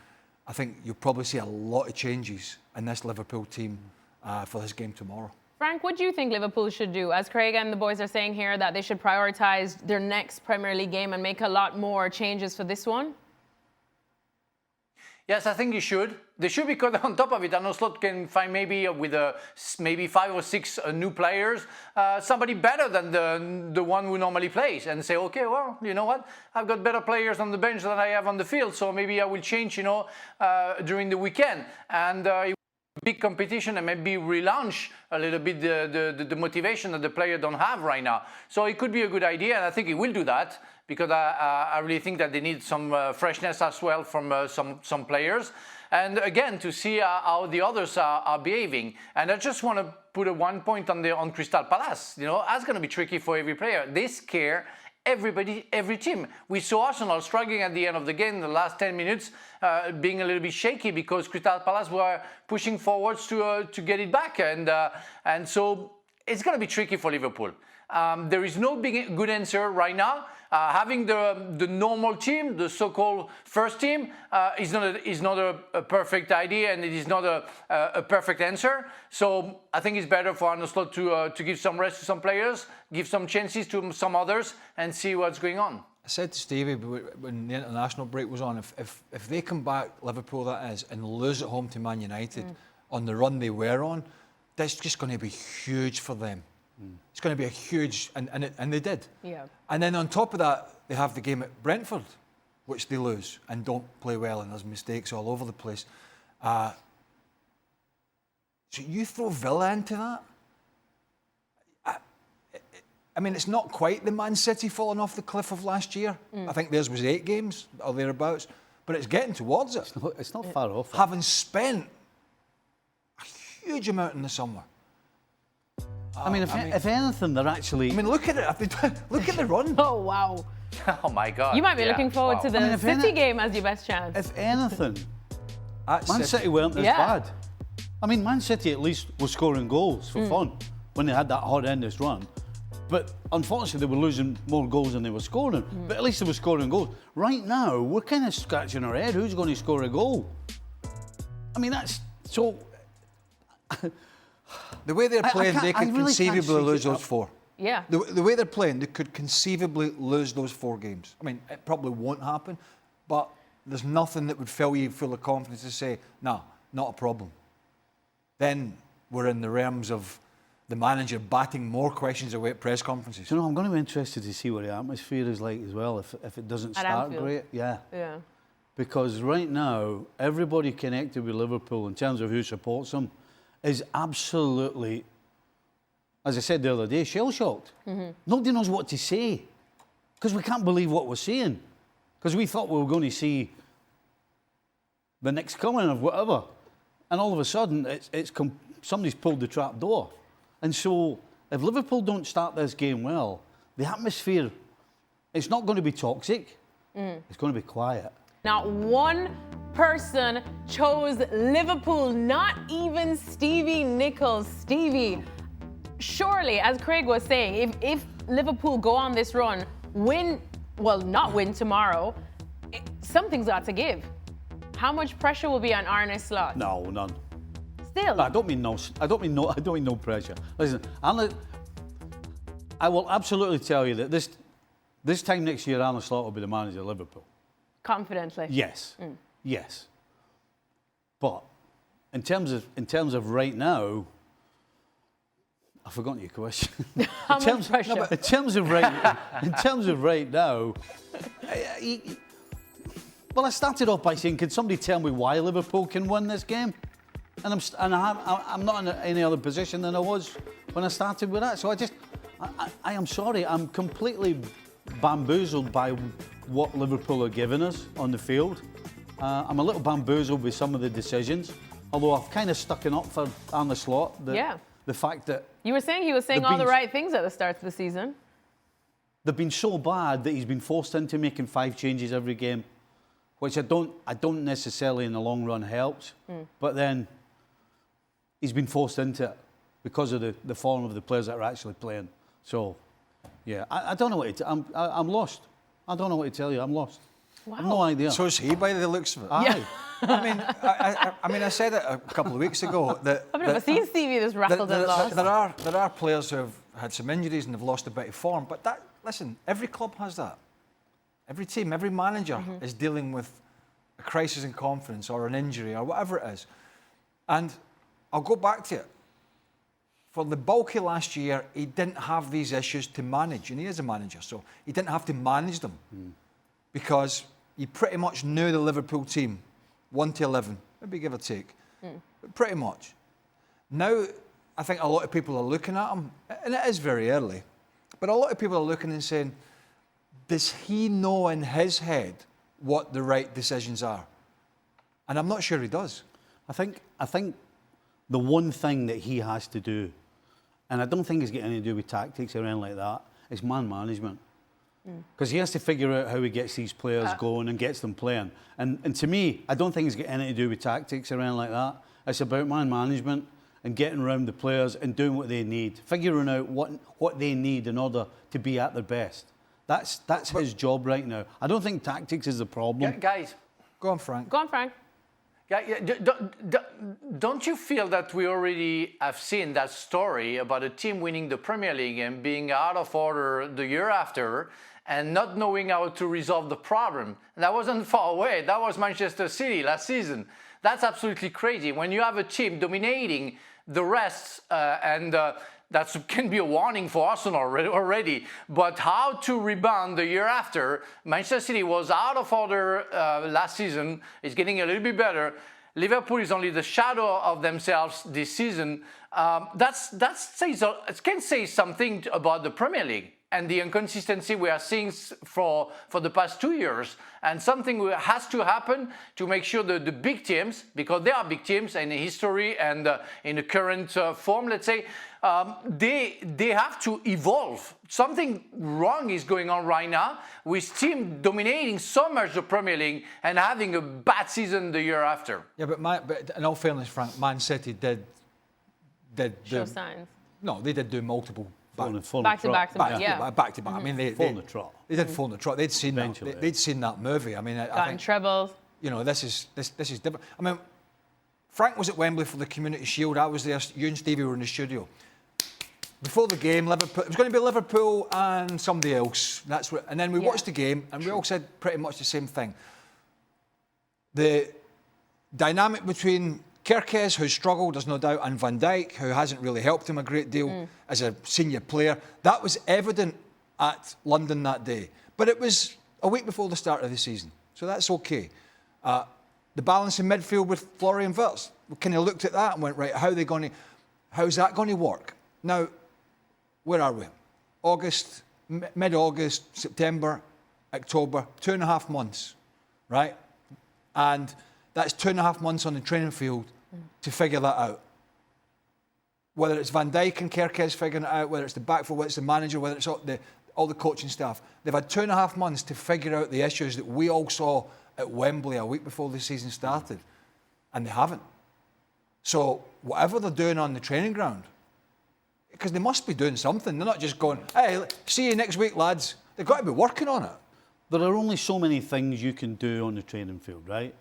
I think you'll probably see a lot of changes in this Liverpool team for this game tomorrow. Frank, what do you think Liverpool should do? As Craig and the boys are saying here, that they should prioritise their next Premier League game and make a lot more changes for this one? Yes, I think you should. They should, because on top of it, Arne Slot can find maybe with maybe 5 or 6 new players, somebody better than the one who normally plays, and say, okay, well, you know what? I've got better players on the bench than I have on the field, so maybe I will change, during the weekend. And big competition, and maybe relaunch a little bit the motivation that the player don't have right now. So it could be a good idea, and I think he will do that, because I really think that they need some freshness as well from some players. And again, to see how the others are behaving. And I just want to put one point on Crystal Palace. That's going to be tricky for every player. They scare everybody, every team. We saw Arsenal struggling at the end of the game, the last 10 minutes, being a little bit shaky because Crystal Palace were pushing forwards to get it back. And so it's going to be tricky for Liverpool. There is no good answer right now. Having the normal team, the so-called first team, is not a perfect idea, and it is not a perfect answer. So I think it's better for Arne Slot to give some rest to some players, give some chances to some others, and see what's going on. I said to Stevie when the international break was on, if they come back, Liverpool that is, and lose at home to Man United on the run they were on, that's just going to be huge for them. It's going to be a huge, and they did. Yeah. And then on top of that, they have the game at Brentford, which they lose and don't play well, and there's mistakes all over the place. So you throw Villa into that? I mean, it's not quite the Man City falling off the cliff of last year. I think theirs was 8 games or thereabouts, but it's getting towards it. It's not far off. Having spent a huge amount in the summer. If anything, they're actually... look at it. Look at the run. Oh, wow. Oh, my God. You might be looking forward to the City game as your best chance. If anything, Man City weren't as bad. Man City at least was scoring goals for fun when they had that horrendous run. But unfortunately, they were losing more goals than they were scoring. But at least they were scoring goals. Right now, we're kind of scratching our head. Who's going to score a goal? That's so... The way they're playing, they could conceivably lose those 4. Yeah. The way they're playing, they could conceivably lose those 4 games. I mean, it probably won't happen, but there's nothing that would fill you full of confidence to say, nah, not a problem. Then we're in the realms of the manager batting more questions away at press conferences. You know, I'm going to be interested to see what the atmosphere is like as well, if it doesn't start great. Yeah. Because right now, everybody connected with Liverpool in terms of who supports them is absolutely, as I said the other day, shell-shocked. Nobody knows what to say because we can't believe what we're seeing. Because we thought we were going to see the next coming of whatever. And all of a sudden, somebody's pulled the trap door. And so, if Liverpool don't start this game well, the atmosphere, it's not going to be toxic. It's going to be quiet. Now, one person chose Liverpool, not even Stevie Nichols. Stevie, surely, as Craig was saying, if Liverpool go on this run, not win tomorrow, something's got to give. How much pressure will be on Arne Slot? No, none. Still? I don't mean no pressure. Listen, I will absolutely tell you that this time next year, Arne Slot will be the manager of Liverpool. Confidently? Yes. Yes. But in terms of right now, I've forgotten your question. How much pressure? No, in terms of right now, well, I started off by saying, can somebody tell me why Liverpool can win this game? And I'm not in any other position than I was when I started with that. So I am sorry, I'm completely bamboozled by what Liverpool are giving us on the field. I'm a little bamboozled with some of the decisions, although I've kind of stuck it up for Arne Slot. The fact that he was saying all the right things at the start of the season. They've been so bad that he's been forced into making 5 changes every game, which I don't necessarily in the long run helps. But then he's been forced into it because of the form of the players that are actually playing. So, yeah, I don't know what I'm lost. I don't know what to tell you. I'm lost. Wow. I've no idea. So is he, by the looks of it. Aye. I mean, I said it a couple of weeks ago that I've never seen Stevie this rattled and lost. There are players who have had some injuries and have lost a bit of form, but listen, every club has that. Every team, every manager is dealing with a crisis in confidence or an injury or whatever it is. And I'll go back to it. For the bulk of last year, he didn't have these issues to manage, and he is a manager, so he didn't have to manage them because he pretty much knew the Liverpool team, 1 to 11, maybe give or take, but pretty much. Now, I think a lot of people are looking at him, and it is very early, but a lot of people are looking and saying, does he know in his head what the right decisions are? And I'm not sure he does. I think the one thing that he has to do, and I don't think it's got anything to do with tactics or anything like that, is man management. Because he has to figure out how he gets these players going and gets them playing. And to me, I don't think it's got anything to do with tactics or anything like that. It's about man management and getting around the players and doing what they need, figuring out what they need in order to be at their best. That's his job right now. I don't think tactics is the problem. Guys. Go on, Frank. Go on, Frank. Don't you feel that we already have seen that story about a team winning the Premier League and being out of order the year after and not knowing how to resolve the problem? And that wasn't far away. That was Manchester City last season. That's absolutely crazy. When you have a team dominating the rest that can be a warning for Arsenal already. But how to rebound the year after? Manchester City was out of order last season. It's getting a little bit better. Liverpool is only the shadow of themselves this season. It can say something about the Premier League and the inconsistency we are seeing for the past 2 years. And something has to happen to make sure that the big teams, because they are big teams in history and in the current form, let's say, they have to evolve. Something wrong is going on right now with team dominating so much the Premier League and having a bad season the year after. Yeah, but in all fairness, Frank, Man City did show signs. No, they did do multiple back to back. I mean, they fall in the trot. They did fall in the trot. They'd seen Eventually. that. They'd seen that movie. I mean, I think trebles. You know, this is different. I mean, Frank was at Wembley for the Community Shield. I was there. You and Stevie were in the studio. before the game, Liverpool, it was going to be Liverpool and somebody else. And then we watched the game, and we all said pretty much the same thing. The dynamic between Kerkez, who's struggled, there's no doubt, and Van Dijk, who hasn't really helped him a great deal as a senior player, that was evident at London that day. But it was a week before the start of the season, so that's okay. The balance in midfield with Florian Wirtz, we kind of looked at that and went, right, how's that going to work? Now, where are we? August, mid-August, September, October, 2.5 months, right? And that's 2.5 months on the training field to figure that out. Whether it's Van Dijk and Kerkez figuring it out, whether it's the back four, whether it's the manager, whether it's all the coaching staff, they've had 2.5 months to figure out the issues that we all saw at Wembley a week before the season started, and they haven't. So whatever they're doing on the training ground, because they must be doing something. They're not just going, hey, see you next week, lads. They've got to be working on it. There are only so many things you can do on the training field, right?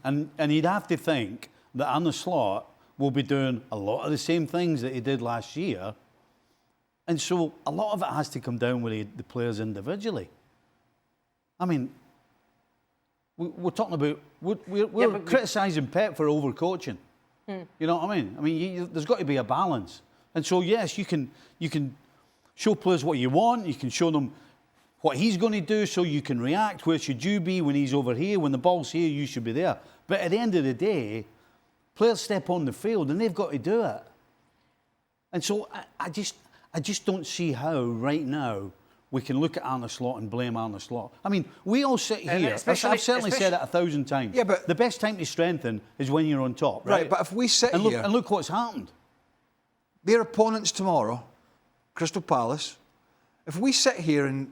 And you'd have to think that Arne Slot will be doing a lot of the same things that he did last year. And so a lot of it has to come down with the players individually. I mean, we're talking about, we're criticising Pep for overcoaching. You know what I mean? I mean, there's got to be a balance. And so, yes, you can show players what you want. You can show them what he's going to do so you can react. Where should you be when he's over here? When the ball's here, you should be there. But at the end of the day, players step on the field and they've got to do it. And so I just don't see how right now we can look at Arne Slot and blame Arne Slot. I mean, we all sit here, I've certainly said it 1,000 times. Yeah, but the best time to strengthen is when you're on top, right? Right, but if we sit and here... And look what's happened. Their opponents tomorrow, Crystal Palace, if we sit here and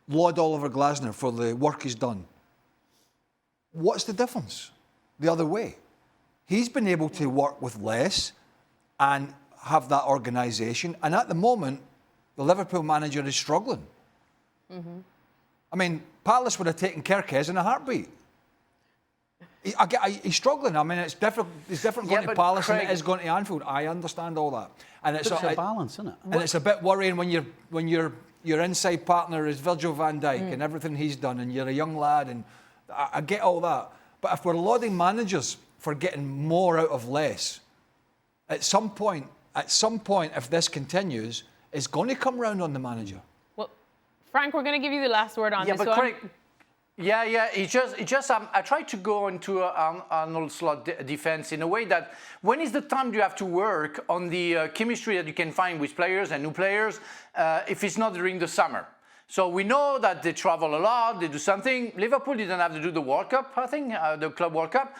laud Oliver Glasner for the work he's done, what's the difference the other way? He's been able to work with less and have that organisation, and at the moment, the Liverpool manager is struggling. I mean, Palace would have taken Kerkez in a heartbeat. He's struggling. I mean, it's different going to Palace than it is going to Anfield. I understand all that, and it's a balance, isn't it? And it's a bit worrying when your inside partner is Virgil van Dijk and everything he's done, and you're a young lad, and I get all that. But if we're lauding managers for getting more out of less, at some point, if this continues, it's going to come round on the manager. Well, Frank, we're going to give you the last word on this but one. Craig, It's just. I try to go into Arnold Slot defense in a way that when is the time do you have to work on the chemistry that you can find with players and new players if it's not during the summer? So we know that they travel a lot, they do something. Liverpool didn't have to do the World Cup, I think, the Club World Cup.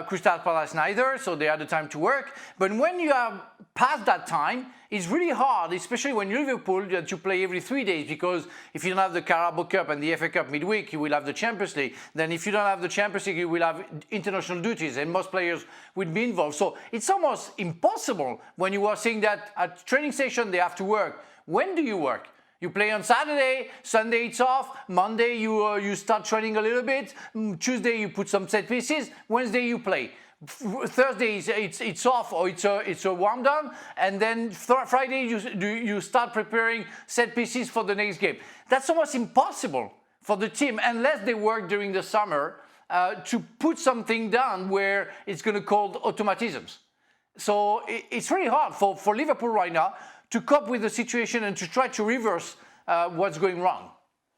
Crystal Palace neither, so they had the time to work. But when you are past that time, it's really hard, especially when Liverpool, that you play every 3 days, because if you don't have the Carabao Cup and the FA Cup midweek, you will have the Champions League. Then if you don't have the Champions League, you will have international duties, and most players will be involved. So it's almost impossible when you are saying that at training session they have to work. When do you work? You play on Saturday, Sunday it's off, Monday you start training a little bit, Tuesday you put some set pieces, Wednesday you play. Thursday it's off or it's a warm down, and then Friday you start preparing set pieces for the next game. That's almost impossible for the team unless they work during the summer to put something down where it's going to call automatisms. So it's really hard for Liverpool right now to cope with the situation and to try to reverse what's going wrong.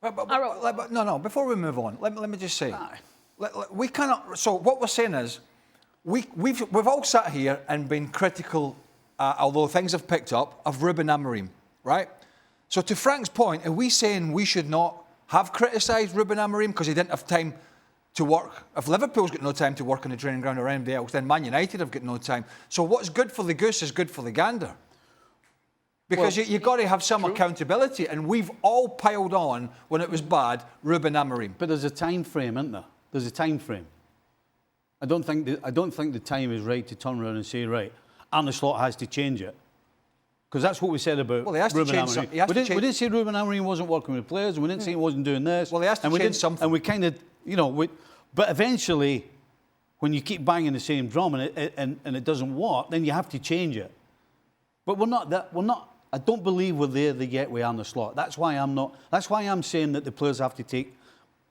No. Before we move on, let me just say, we cannot. So what we're saying is, we've all sat here and been critical, although things have picked up, of Ruben Amorim, right? So to Frank's point, are we saying we should not have criticised Ruben Amorim because he didn't have time to work? If Liverpool's got no time to work on the training ground or anybody else, then Man United have got no time. So what's good for the goose is good for the gander. Because you've got to have some accountability, and we've all piled on when it was bad, Ruben Amorim. But there's a time frame, isn't there? There's a time frame. I don't think the time is right to turn around and say, right, Arne Slot has to change it. Because that's what we said about Ruben Amorim. We didn't say Ruben Amorim wasn't working with players, and we didn't say he wasn't doing this. Well, he has to change something. And we kind of, but eventually, when you keep banging the same drum and it doesn't work, then you have to change it. But we're not I don't believe we're there yet with Arne Slot. That's why I'm not. That's why I'm saying that the players have to take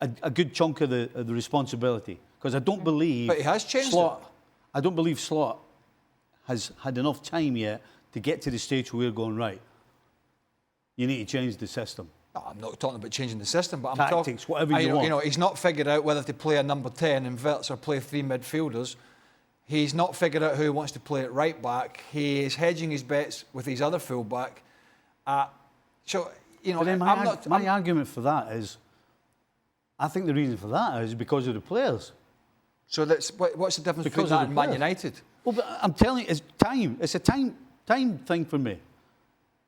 a good chunk of the responsibility, because I don't believe. But he has changed Slot. it. I don't believe Slot has had enough time yet to get to the stage where we're going, right, you need to change the system. No, I'm not talking about changing the system, but I'm Tactics, talking whatever you want. You know, he's not figured out whether to play a number 10 inverts or play 3 midfielders. He's not figured out who he wants to play at right back. He is hedging his bets with his other full back. So, you know, But then my argument for that is, I think the reason for that is because of the players. So what's the difference Because between that of and the Man players. United? Well, but I'm telling you, it's time. It's a time thing for me.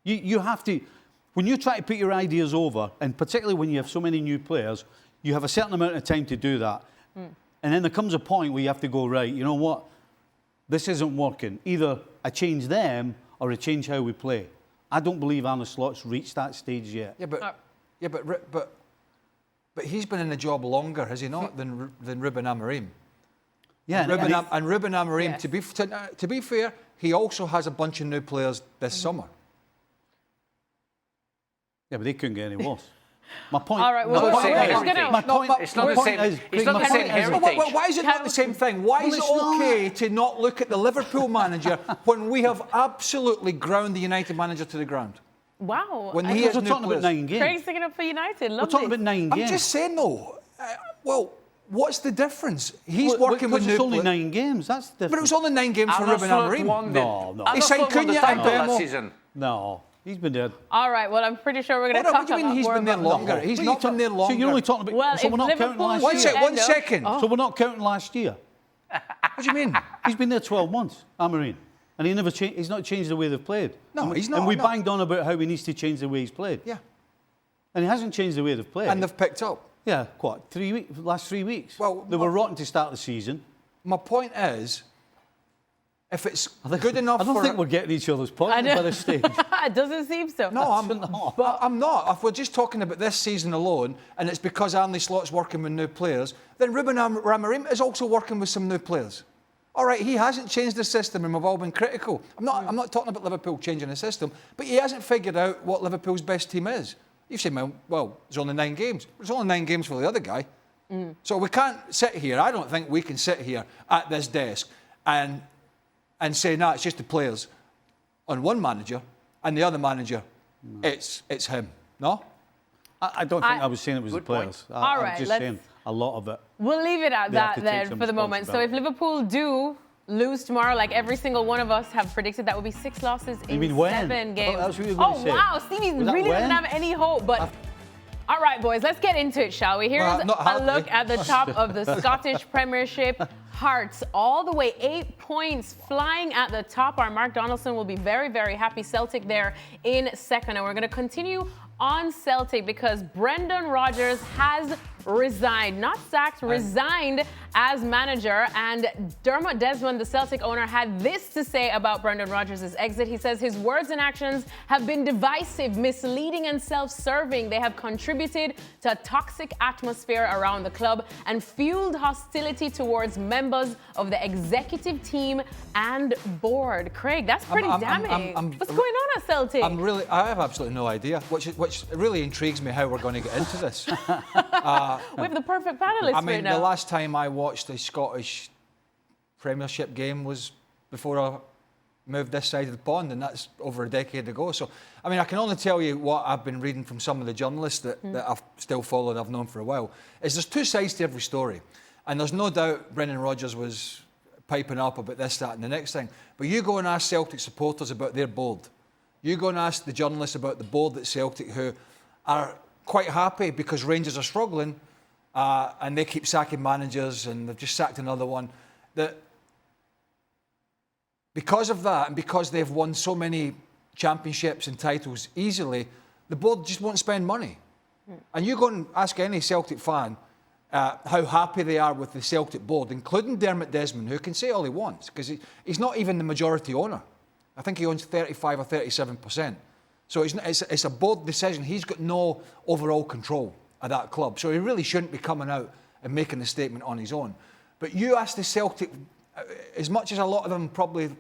You have to, when you try to put your ideas over, and particularly when you have so many new players, you have a certain amount of time to do that. And then there comes a point where you have to go, right, you know what? This isn't working. Either I change them or I change how we play. I don't believe Arne Slot's reached that stage yet. Yeah, but he's been in the job longer, has he not, than Ruben Amorim? Yeah, And Ruben Amorim, yes. To be fair, he also has a bunch of new players this summer. Yeah, but they couldn't get any worse. My point. All right, well, it's not the same. It's not the same heritage. Why is it not the same thing? Why is it okay to not look at the Liverpool manager when we have absolutely ground the United manager to the ground? Wow. When We're talking about 9 games. Craig's sticking up for United. We're talking about 9 games. I'm just saying, though. Well, what's the difference? He's working with new it's only players. 9 games. That's different. But it was only 9 games for Ruben Amorim. No. He signed Cunha and last season. No, he's been there. All right, well, I'm pretty sure we're going to talk about What do you mean he's been there longer? He's not been there longer. So you're only talking about... Well, so we're not counting last year. One second. So we're not counting last year. What do you mean? He's been there 12 months, Amorim. And he's not changed the way they've played. No, he's not. And we banged on about how he needs to change the way he's played. Yeah. And he hasn't changed the way they've played. And they've picked up. Yeah, what, 3 weeks? Last 3 weeks? Well, they were rotten to start the season. My point is, if it's good enough I don't think we're getting each other's points by this stage. It doesn't seem so. No, I'm not. If we're just talking about this season alone, and it's because Arne Slot's working with new players, then Ruben Amorim is also working with some new players. All right, he hasn't changed the system, and we've all been critical. I'm not talking about Liverpool changing the system, but he hasn't figured out what Liverpool's best team is. You've said, well, there's only 9 games. There's only 9 games for the other guy. So we can't sit here. I don't think we can sit here at this desk and say, no, it's just the players on one manager, and the other manager, it's him. No? I don't think I was saying it was the players. All right, I'm just saying a lot of it. We'll leave it at that then for the moment. So if Liverpool do lose tomorrow, like every single one of us have predicted, that would be 6 losses in 7 games. That's what you were going to say. Wow, Stevie really doesn't have any hope. But all right, boys, let's get into it, shall we? Here's a look at the top of the Scottish Premiership. Hearts all the way, 8 points, flying at the top. Our Mark Donaldson will be very, very happy. Celtic there in second. And we're going to continue on Celtic because Brendan Rodgers has resigned, not sacked, resigned as manager. And Dermot Desmond, the Celtic owner, had this to say about Brendan Rodgers' exit. He says his words and actions have been divisive, misleading, and self-serving. They have contributed to a toxic atmosphere around the club and fueled hostility towards members of the executive team and board. Craig, that's pretty damning. What's going on at Celtic? I have absolutely no idea, which really intrigues me how we're going to get into this. We have the perfect panelists right now. The last time I watched a Scottish Premiership game was before I moved this side of the pond, and that's over a decade ago. So, I can only tell you what I've been reading from some of the journalists that I've still followed, I've known for a while, is there's 2 sides to every story. And there's no doubt Brendan Rodgers was piping up about this, that, and the next thing. But you go and ask Celtic supporters about their board. You go and ask the journalists about the board at Celtic, who are quite happy because Rangers are struggling, and they keep sacking managers, and they've just sacked another one. That because of that, and because they've won so many championships and titles easily, the board just won't spend money. And you go and ask any Celtic fan how happy they are with the Celtic board, including Dermot Desmond, who can say all he wants, because he's not even the majority owner. I think he owns 35 or 37%. So it's a board decision. He's got no overall control of that club. So he really shouldn't be coming out and making a statement on his own. But you ask the Celtic, as much as a lot of them probably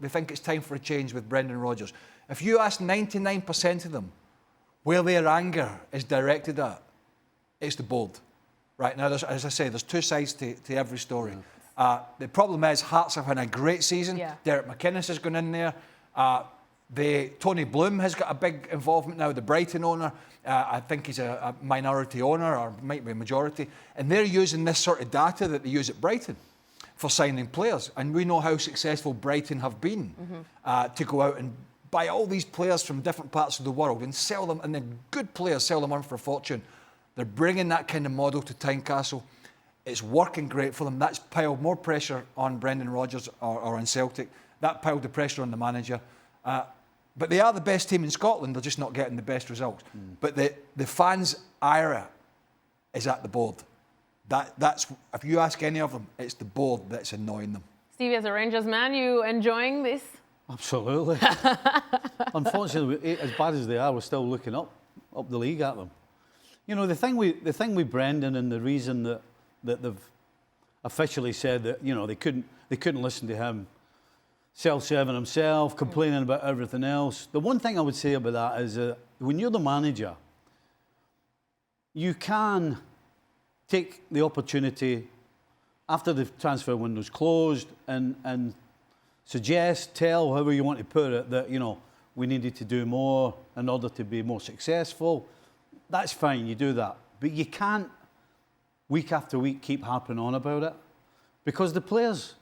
they think it's time for a change with Brendan Rodgers. If you ask 99% of them where their anger is directed at, it's the board. Right now, as I say, there's two sides to every story. The problem is Hearts have had a great season. Yeah. Derek McInnes has gone in there. Tony Bloom has got a big involvement now, the Brighton owner. I think he's a minority owner, or might be a majority. And they're using this sort of data that they use at Brighton for signing players. And we know how successful Brighton have been to go out and buy all these players from different parts of the world and sell them, and then good players, sell them on for a fortune. They're bringing that kind of model to Tynecastle. It's working great for them. That's piled more pressure on Brendan Rodgers or on Celtic. That piled the pressure on the manager. But they are the best team in Scotland. They're just not getting the best results. But the fans' ire is at the board. That's if you ask any of them, it's the board that's annoying them. Stevie, as a Rangers man, you enjoying this? Absolutely. Unfortunately, as bad as they are, we're still looking up the league at them. You know, the thing with Brendan, and the reason that they've officially said that, you know, they couldn't listen to him self-serving himself, complaining about everything else. The one thing I would say about that is when you're the manager, you can take the opportunity after the transfer window's closed and suggest, tell, however you want to put it, that, you know, we needed to do more in order to be more successful. That's fine, you do that. But you can't, week after week, keep harping on about it, because the players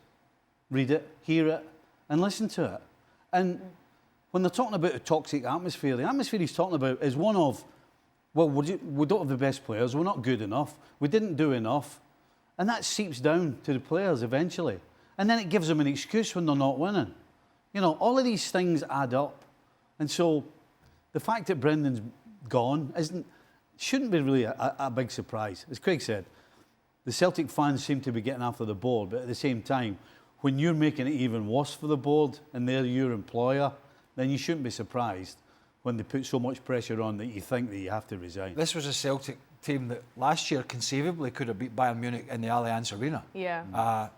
read it, hear it, and listen to it. And when they're talking about a toxic atmosphere, the atmosphere he's talking about is one of, well, we don't have the best players, we're not good enough, we didn't do enough. And that seeps down to the players eventually. And then it gives them an excuse when they're not winning. You know, all of these things add up. And so the fact that Brendan's gone shouldn't be really a big surprise. As Craig said, the Celtic fans seem to be getting after the board, but at the same time, when you're making it even worse for the board and they're your employer, then you shouldn't be surprised when they put so much pressure on that you think that you have to resign. This was a Celtic team that last year conceivably could have beat Bayern Munich in the Allianz Arena. Yeah.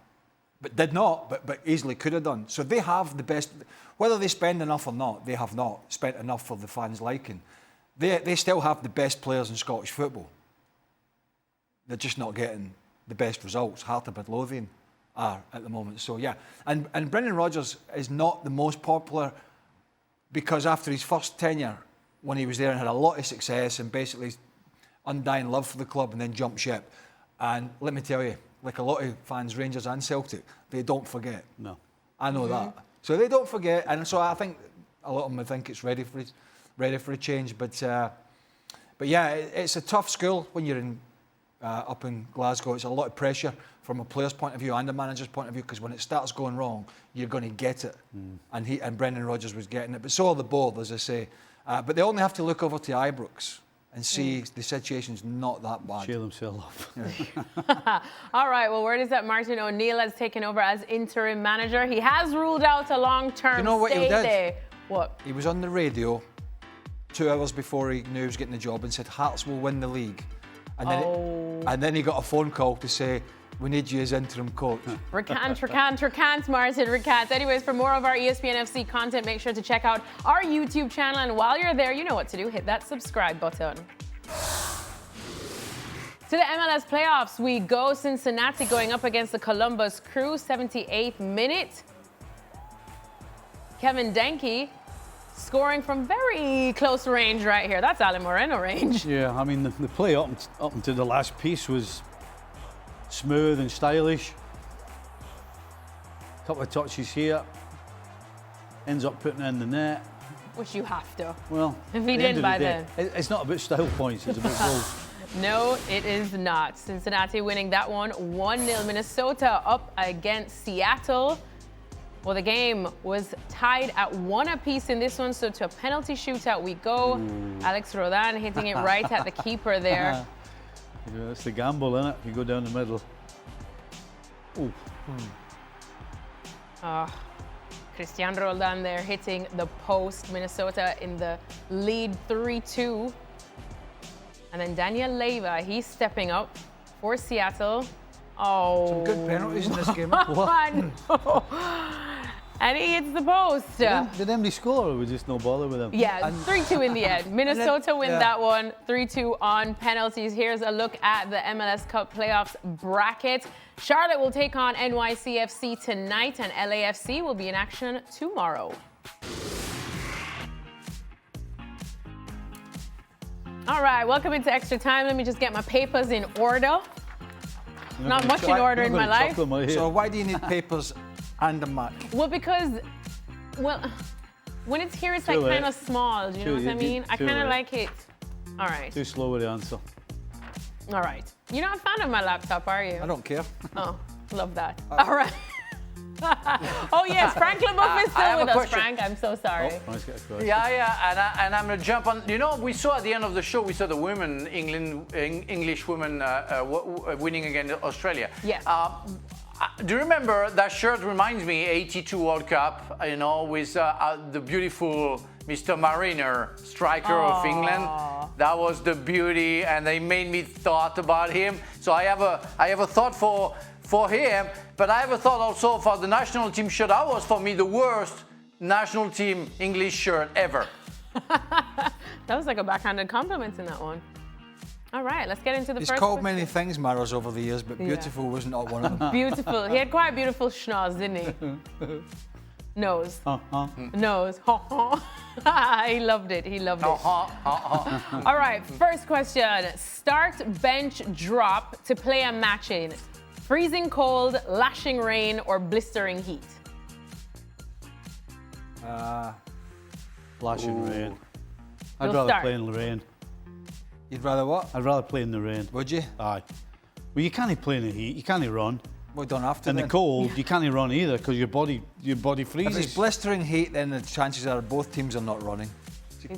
But did not, but easily could have done. So they have the best, whether they spend enough or not, they have not spent enough for the fans' liking. They still have the best players in Scottish football. They're just not getting the best results. Heart of Midlothian are at the moment. So yeah, and Brendan Rodgers is not the most popular because after his first tenure, when he was there and had a lot of success and basically undying love for the club, and then jumped ship. And let me tell you, like a lot of fans, Rangers and Celtic, they don't forget. No. I know that. So they don't forget, and so I think a lot of them think it's ready for a change. But yeah, it's a tough school when you're up in Glasgow. It's a lot of pressure from a player's point of view and a manager's point of view, because when it starts going wrong, you're going to get it. And Brendan Rodgers was getting it, but so are the board, as I say. But they only have to look over to Ibrox and see the situation's not that bad. Cheer themselves up. Yeah. All right, well, word is that Martin O'Neill has taken over as interim manager. He has ruled out a long-term You know what he did? there. What? He was on the radio 2 hours before he knew he was getting the job and said Hearts will win the league. And then he got a phone call to say, we need you as interim coach. Recant, Martin, recant. Anyways, for more of our ESPN FC content, make sure to check out our YouTube channel. And while you're there, you know what to do. Hit that subscribe button. To the MLS playoffs we go. Cincinnati going up against the Columbus Crew, 78th minute. Kevin Denke scoring from very close range right here. That's Ali Moreno range. Yeah, I mean, the play up until the last piece was smooth and stylish. Couple of touches here. Ends up putting it in the net. Which you have to. Well, if he didn't by then. It's not about style points, it's about goals. No, it is not. Cincinnati winning that one 1-0. Minnesota up against Seattle. Well, the game was tied at 1 apiece in this one, so to a penalty shootout we go. Alex Rodan hitting it right at the keeper there. Yeah, that's the gamble, isn't it? You go down the middle. Ooh. Cristian Roldan there hitting the post. Minnesota in the lead 3-2. And then Daniel Leyva, he's stepping up for Seattle. Oh. Some good penalties in this game. And he hits the post. Did anybody score or we just no bother with them? Yeah, 3-2 in the end. Minnesota win that one, 3-2 on penalties. Here's a look at the MLS Cup Playoffs bracket. Charlotte will take on NYCFC tonight, and LAFC will be in action tomorrow. All right, welcome into Extra Time. Let me just get my papers in order. Not much in order in my life. So why do you need papers and a Mac? Well, because, when it's here, it's like kind of small. Do you know what I mean? I kind of like it. All right. Too slow with the answer. All right. You're not a fan of my laptop, are you? I don't care. Oh, love that. All right. Oh, yes, Frank LaBeouf is still with us, Frank. I'm so sorry. And I'm going to jump on. You know, we saw at the end of the show, we saw the women, English women winning against Australia. Yes. Do you remember that shirt reminds me 82 World Cup, you know, with the beautiful Mr. Mariner, striker of England. That was the beauty, and they made me thought about him. So I have a thought for him, but I have a thought also for the national team shirt. That was for me the worst national team English shirt ever. That was like a backhanded compliment in that one. All right, let's get into the first He's called question. many things, Maros, over the years, but beautiful was not one of them. Beautiful. He had quite a beautiful schnoz, didn't he? Nose. Nose. He loved it. He loved it. All right, first question. Start, bench, drop to play a match in freezing cold, lashing rain, or blistering heat? Lashing rain. I'd You'll rather start. play in the rain. You'd rather what? I'd rather play in the rain. Would you? Aye. Well, you can't play in the heat. You can't run. We don't have to In the then. cold, you can't run either because your body If freezes. it's blistering heat, then the chances are both teams are not running.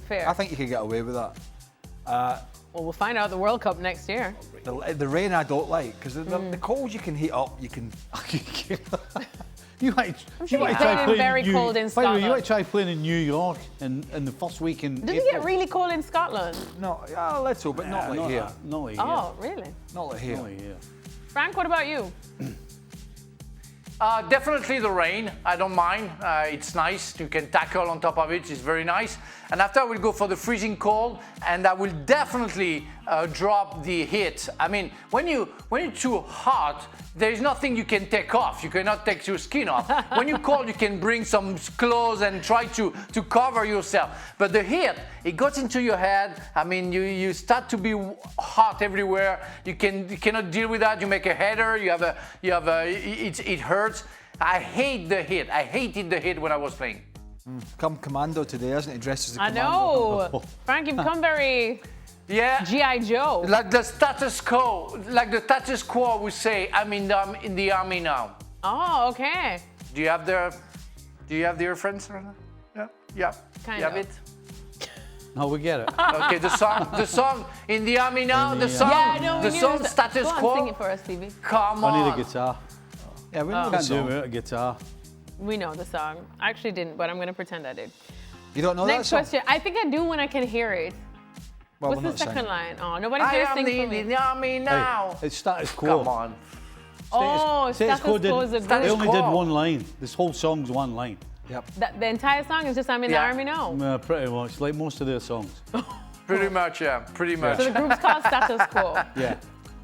Fair. I think you could get away with that. Well, we'll find out the World Cup next year. The rain I don't like, because the cold you can heat up, you can... You might sure you try played in playing very New- cold in By the way, you Scotland. might try playing in New York in the first week in Does April. it get really cold in Scotland? No, yeah, a little, but not like here. Not like Oh, really? Not like here. here. Not like here. Frank, what about you? Definitely the rain. I don't mind. It's nice. You can tackle on top of it. It's very nice. And after I will go for the freezing cold, and I will definitely drop the heat. I mean, when you're too hot, there is nothing you can take off. You cannot take your skin off. When you're cold, you can bring some clothes and try to cover yourself. But the heat, it goes into your head. I mean, you start to be hot everywhere. You cannot deal with that. You make a header. It hurts. I hate the heat. I hated the heat when I was playing. Come commando today, isn't he? Dressed as a I commando. know. Frank, you've become very Yeah. G.I. Joe. Like the status quo would say, I'm in the army now. Oh, okay. Do you have the reference? Yeah. Yeah. Kind you have of. it? No, we get it. Okay, the song in the army now, the song, Yeah, no, we the knew song that. status Go on, quo. sing it for us, Stevie. Come I on. need a guitar. Yeah, we know the Can't do it song. without a guitar. We know the song. I actually didn't, but I'm going to pretend I did. You don't know Next that song? question. I think I do when I can hear it. Well, What's we're the not second singing. line? Oh, nobody's I here to am sing for in me. the army now. Hey, it's status quo. Come on. Oh, status quo is a They good. only quo. did one line. This whole song's one line. Yep. The entire song is just I'm in the Yeah. army now. Pretty much, like most of their songs. Pretty much, yeah. Pretty much. So the group's called Status Quo. Yeah.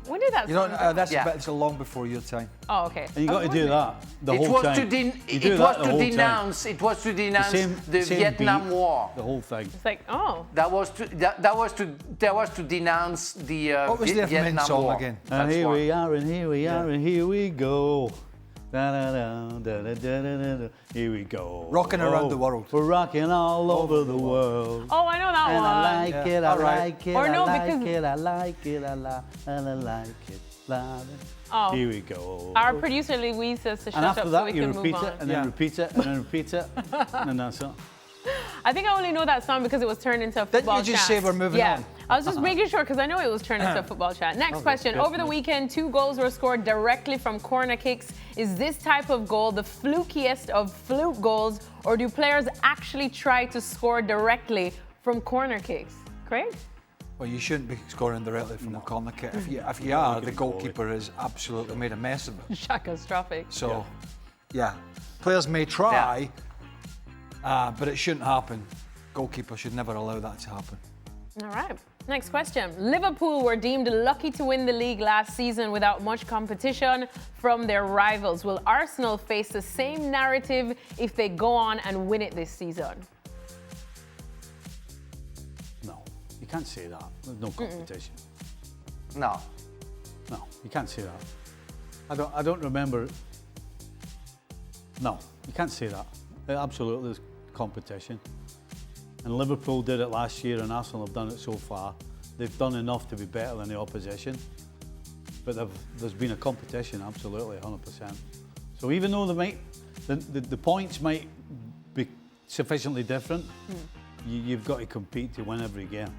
When did that You song? know, that's Yeah. it's long before your time. Oh, okay. And you got to do that the It whole was time. to You do that the whole time. denounce. It was to denounce the same Vietnam beat, War. The whole thing. It's like, oh. That was to denounce the What was the main Vietnam song War. again? And That's here why. we are, and here we are, and here we go. Da-da-da, da-da-da-da-da. Here we go. Rocking around the world. We're rocking all over the world. Oh, I know that And one. I like it, I All right. like it, Or I no, like because- it, I like it, and I like it. Oh. Here we go. Our producer Louise says to shut And up after so that, we you can repeat move it, on. and Yeah. then repeat it, and then repeat it, and then that's it. I think I only know that song because it was turned into a football you just chat. say we're moving yeah. on? I was just making sure because I know it was turned into a football chat. Next question. Over the weekend, 2 goals were scored directly from corner kicks. Is this type of goal the flukiest of fluke goals, or do players actually try to score directly from corner kicks? Craig? Well, you shouldn't be scoring directly from the corner kick. If you are, the goalkeeper has absolutely made a mess of it. Catastrophic. So, Yeah. Players may try, but it shouldn't happen. Goalkeeper should never allow that to happen. All right. Next question. Liverpool were deemed lucky to win the league last season without much competition from their rivals. Will Arsenal face the same narrative if they go on and win it this season? No, you can't say that. There's no competition. No. No, you can't say that. I don't remember. No, you can't say that. Absolutely, there's competition. And Liverpool did it last year, and Arsenal have done it so far. They've done enough to be better than the opposition. But there's been a competition, absolutely, 100%. So even though the points might be sufficiently different, you've got to compete to win every game.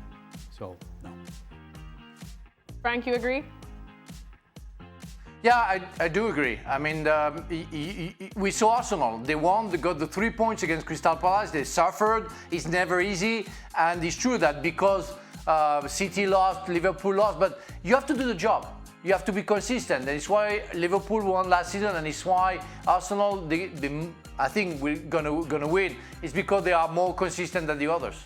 So, no. Frank, you agree? Yeah, I do agree. I mean, we saw Arsenal. They won. They got the 3 points against Crystal Palace. They suffered. It's never easy. And it's true that because City lost, Liverpool lost, but you have to do the job. You have to be consistent. And it's why Liverpool won last season, and it's why Arsenal, I think we're gonna win. It's because they are more consistent than the others.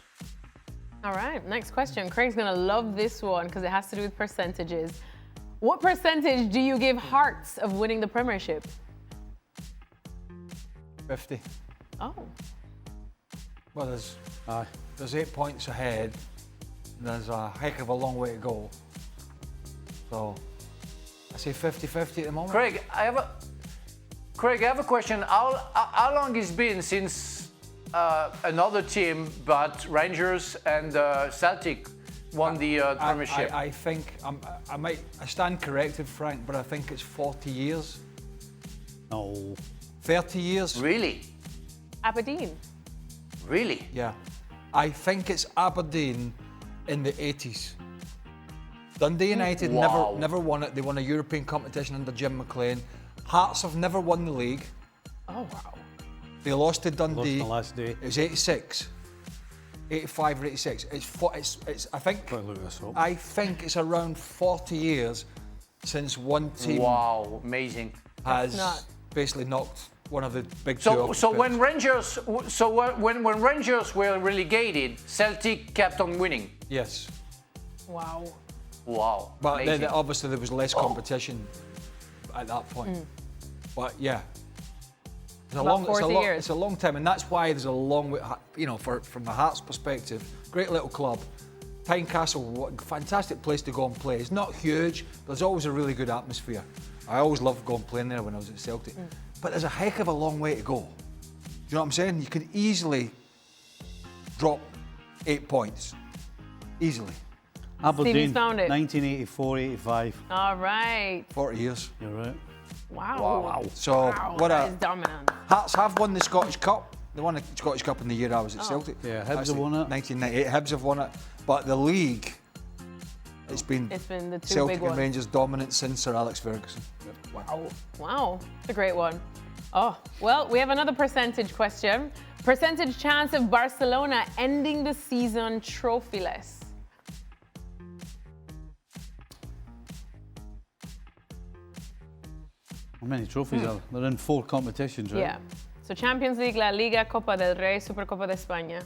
All right, next question. Craig's gonna love this one because it has to do with percentages. What percentage do you give Hearts of winning the Premiership? 50. Oh. Well, there's 8 points ahead. There's a heck of a long way to go. So I say 50-50 at the moment. Craig, I have a question. How long it's been since another team, but Rangers and Celtic, won the Premiership? I think I stand corrected, Frank, but I think it's 40 years. No. 30 years. Really? Aberdeen. Really? Yeah. I think it's Aberdeen in the 80s. Dundee United Wow. never won it. They won a European competition under Jim McLean. Hearts have never won the league. Oh, wow. They lost to Dundee. Lost the last day. It was 86. 85 or 86. It's I think Quite look this up. I think it's around 40 years since one team Wow, amazing. has nuts. basically knocked one of the big two off So the when pitch. when Rangers were relegated, Celtic kept on winning. Yes. Wow. Wow, But amazing. then obviously there was less competition at that point. But yeah. It's About 40 years. It's a long time, and that's why there's a long way, from the Hearts' perspective, great little club. Tynecastle, what a fantastic place to go and play. It's not huge, but there's always a really good atmosphere. I always loved going playing there when I was at Celtic. But there's a heck of a long way to go. Do you know what I'm saying? You could easily drop 8 points. Easily. Aberdeen, found it. 1984-85. All right. 40 years. You're right. Wow. So what that is dominant. Hearts have won the Scottish Cup. They won the Scottish Cup in the year I was at Celtic. Yeah, Hibs have won it. 1998, Hibs have won it. But the league, it's been the two Celtic big and ones. Rangers dominant since Sir Alex Ferguson. Wow. Wow. It's a great one. Oh, well, we have another percentage question. Percentage chance of Barcelona ending the season trophyless. How many trophies are there? They're in 4 competitions, right? Yeah. So Champions League, La Liga, Copa del Rey, Supercopa de España.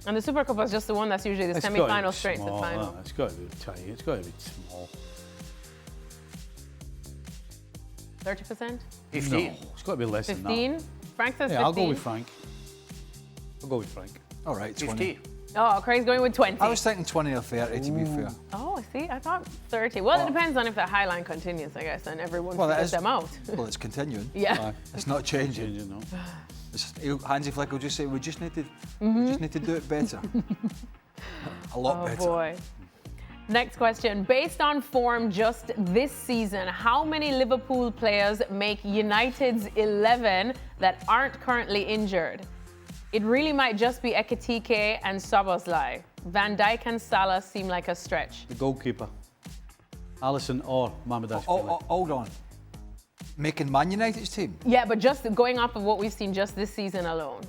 And the Supercopa is just the one that's usually the It's gotta semi-final be straight to the small, final. It's got to be tight. It's got to be small. 30%? 15. No, it's got to be less than 15? Frank says 15. that. Yeah, I'll go with Frank. I'll go with Frank. All right, 20. 50. Oh, Craig's going with 20. I was thinking 20 or 30 to be fair. Oh, see, I thought 30. Well, it depends on if the high line continues, I guess, and everyone Well, that figures is- them out. Well, it's continuing. Yeah. It's not changing. Changing, no. Hansi Flick will just say, we just need to do it better. A lot Oh, better. boy. Next question. Based on form just this season, how many Liverpool players make United's 11 that aren't currently injured? It really might just be Ekitike and Szoboszlai. Van Dijk and Salah seem like a stretch. The goalkeeper. Alisson or Mamadou. Hold on. Making Man United's team? Yeah, but just going off of what we've seen just this season alone.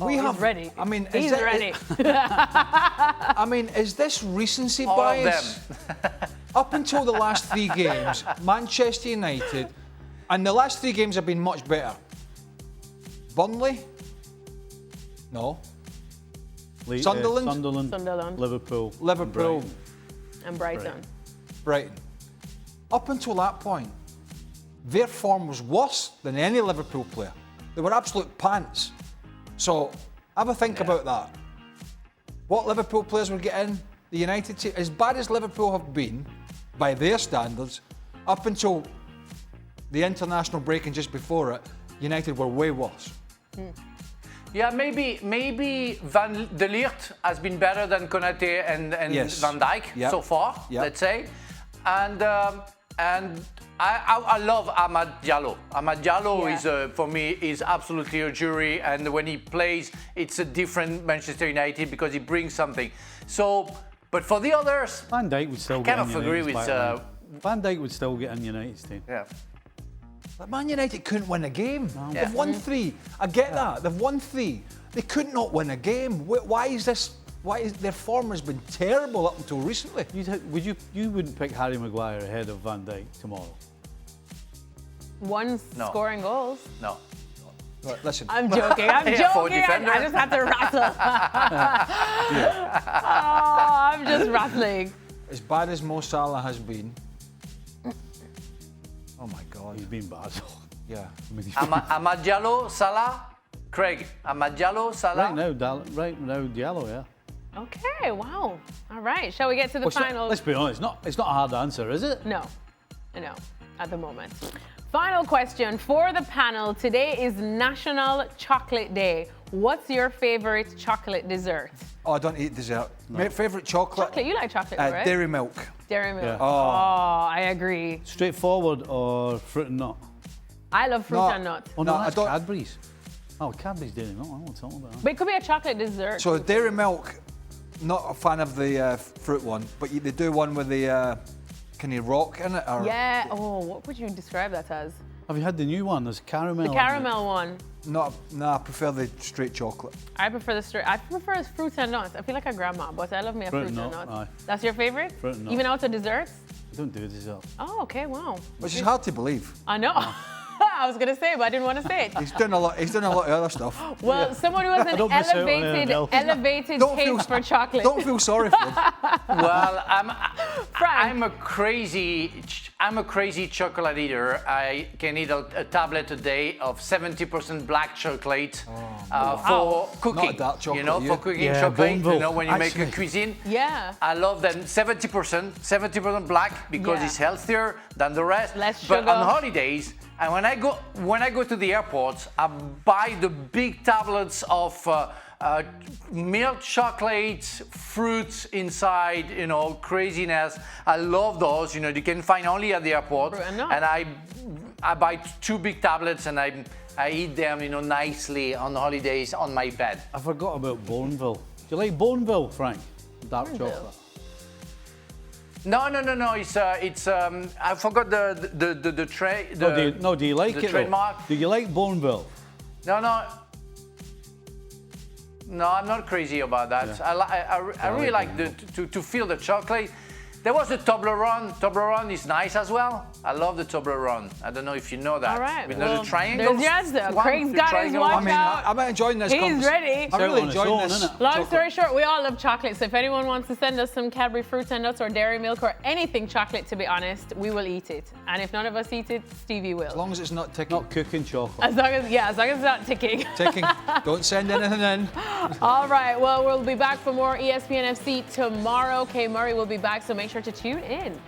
He's ready. I mean, He's ready. I mean, is this recency All of bias? them. up until the last 3 games, Manchester United, and the last 3 games have been much better. Burnley? No. Sunderland? Sunderland. Liverpool. And Brighton. Brighton. Up until that point, their form was worse than any Liverpool player. They were absolute pants. So have a think about that. What Liverpool players were getting, the United team, as bad as Liverpool have been, by their standards, up until the international break and just before it, United were way worse. Yeah, maybe Van der Leert has been better than Konate and Yes. Van Dijk so far, let's say. And I love Amad Diallo. Amad Diallo is for me is absolutely a jury, and when he plays, it's a different Manchester United because he brings something. So, but for the others, Van Dijk would still I get kind in of agree United's with. back line. Van Dijk would still get in United's team. Yeah. But Man United couldn't win a game. Yeah. They've won 3. I get that. They've won 3. They could not win a game. Why is this? Why is their form has been terrible up until recently? You wouldn't pick Harry Maguire ahead of Van Dijk tomorrow? One No. scoring goals. No. Right, listen. I'm joking. I'm Yeah, for a joking. defender. I just had to rattle. Oh, I'm just rattling. As bad as Mo Salah has been. Oh my God. He's been bad. Yeah. I mean, he's Amad Diallo, Salah, Craig. Amad Diallo, Salah. right now, Diallo, yeah. Okay, wow. All right, shall we get to the Well, final? let's be honest, it's not a hard answer, is it? No, at the moment. Final question for the panel. Today is National Chocolate Day. What's your favorite chocolate dessert? Oh, I don't eat dessert. My favourite chocolate? Chocolate, you like chocolate, right? Dairy milk. Dairy milk. Yeah. Oh, I agree. Straightforward or fruit and nut? I love fruit and nut. Oh no, No, I that's don't- Cadbury's. Oh, Cadbury's dairy milk. I don't want to talk about that. But it could be a chocolate dessert. So dairy milk, not a fan of the fruit one, but they do one with the can you rock in it? Or Yeah. Oh, what would you describe that as? Have you had the new one? There's caramel. The caramel one. No, I prefer the straight chocolate. I prefer the straight. I prefer fruits and nuts. I feel like a grandma, but I love me a fruit and nut, nuts. aye. That's your favorite? Fruit and nut. Even out of desserts? I don't do dessert. Oh, okay. Wow. Which is hard to believe. I know. I was gonna say it, but I didn't want to say it. He's done a lot of other stuff. Well, someone who has an don't miss out on anything else. elevated Don't taste for chocolate. Don't feel sorry for him. Well, Frank. I'm a crazy chocolate eater. I can eat a tablet a day of 70% black chocolate for cooking. Not a dark chocolate, for you. cooking Yeah, chocolate. Boneville. When you make a Actually. cuisine. Yeah. I love them 70% black because Yeah. it's healthier than the rest. Less but sugar. on holidays, and when I go to the airport, I buy the big tablets of milk chocolate, fruits inside, craziness. I love those. You can find only at the airport. Fruit and nut. And I buy 2 big tablets and I eat them, nicely on holidays on my bed. I forgot about Boneville. Do you like Boneville, Frank? Dark chocolate. No. It's I forgot the tray. Do you like the it though? trademark. Do you like Boneville? No, I'm not crazy about that. Yeah. I really like to feel the chocolate. There was a Toblerone. Toblerone is nice as well. I love the Toblerone. I don't know if you know that. All right. With Well, the triangles. there's your answer. one, Craig's the got his triangle watch one. I mean, out. I'm enjoying this. He's ready. I'm really Out on its enjoying own, this. innit? Long story short, we all love chocolate. So if anyone wants to send us some Cadbury fruits and nuts or dairy milk or anything chocolate, to be honest, we will eat it. And if none of us eat it, Stevie will. As long as it's not ticking. Not cooking chocolate. As long as it's not ticking. Ticking. Don't send anything in. All right. Well, we'll be back for more ESPN FC tomorrow. Kay Murray will be back, so make sure to tune in.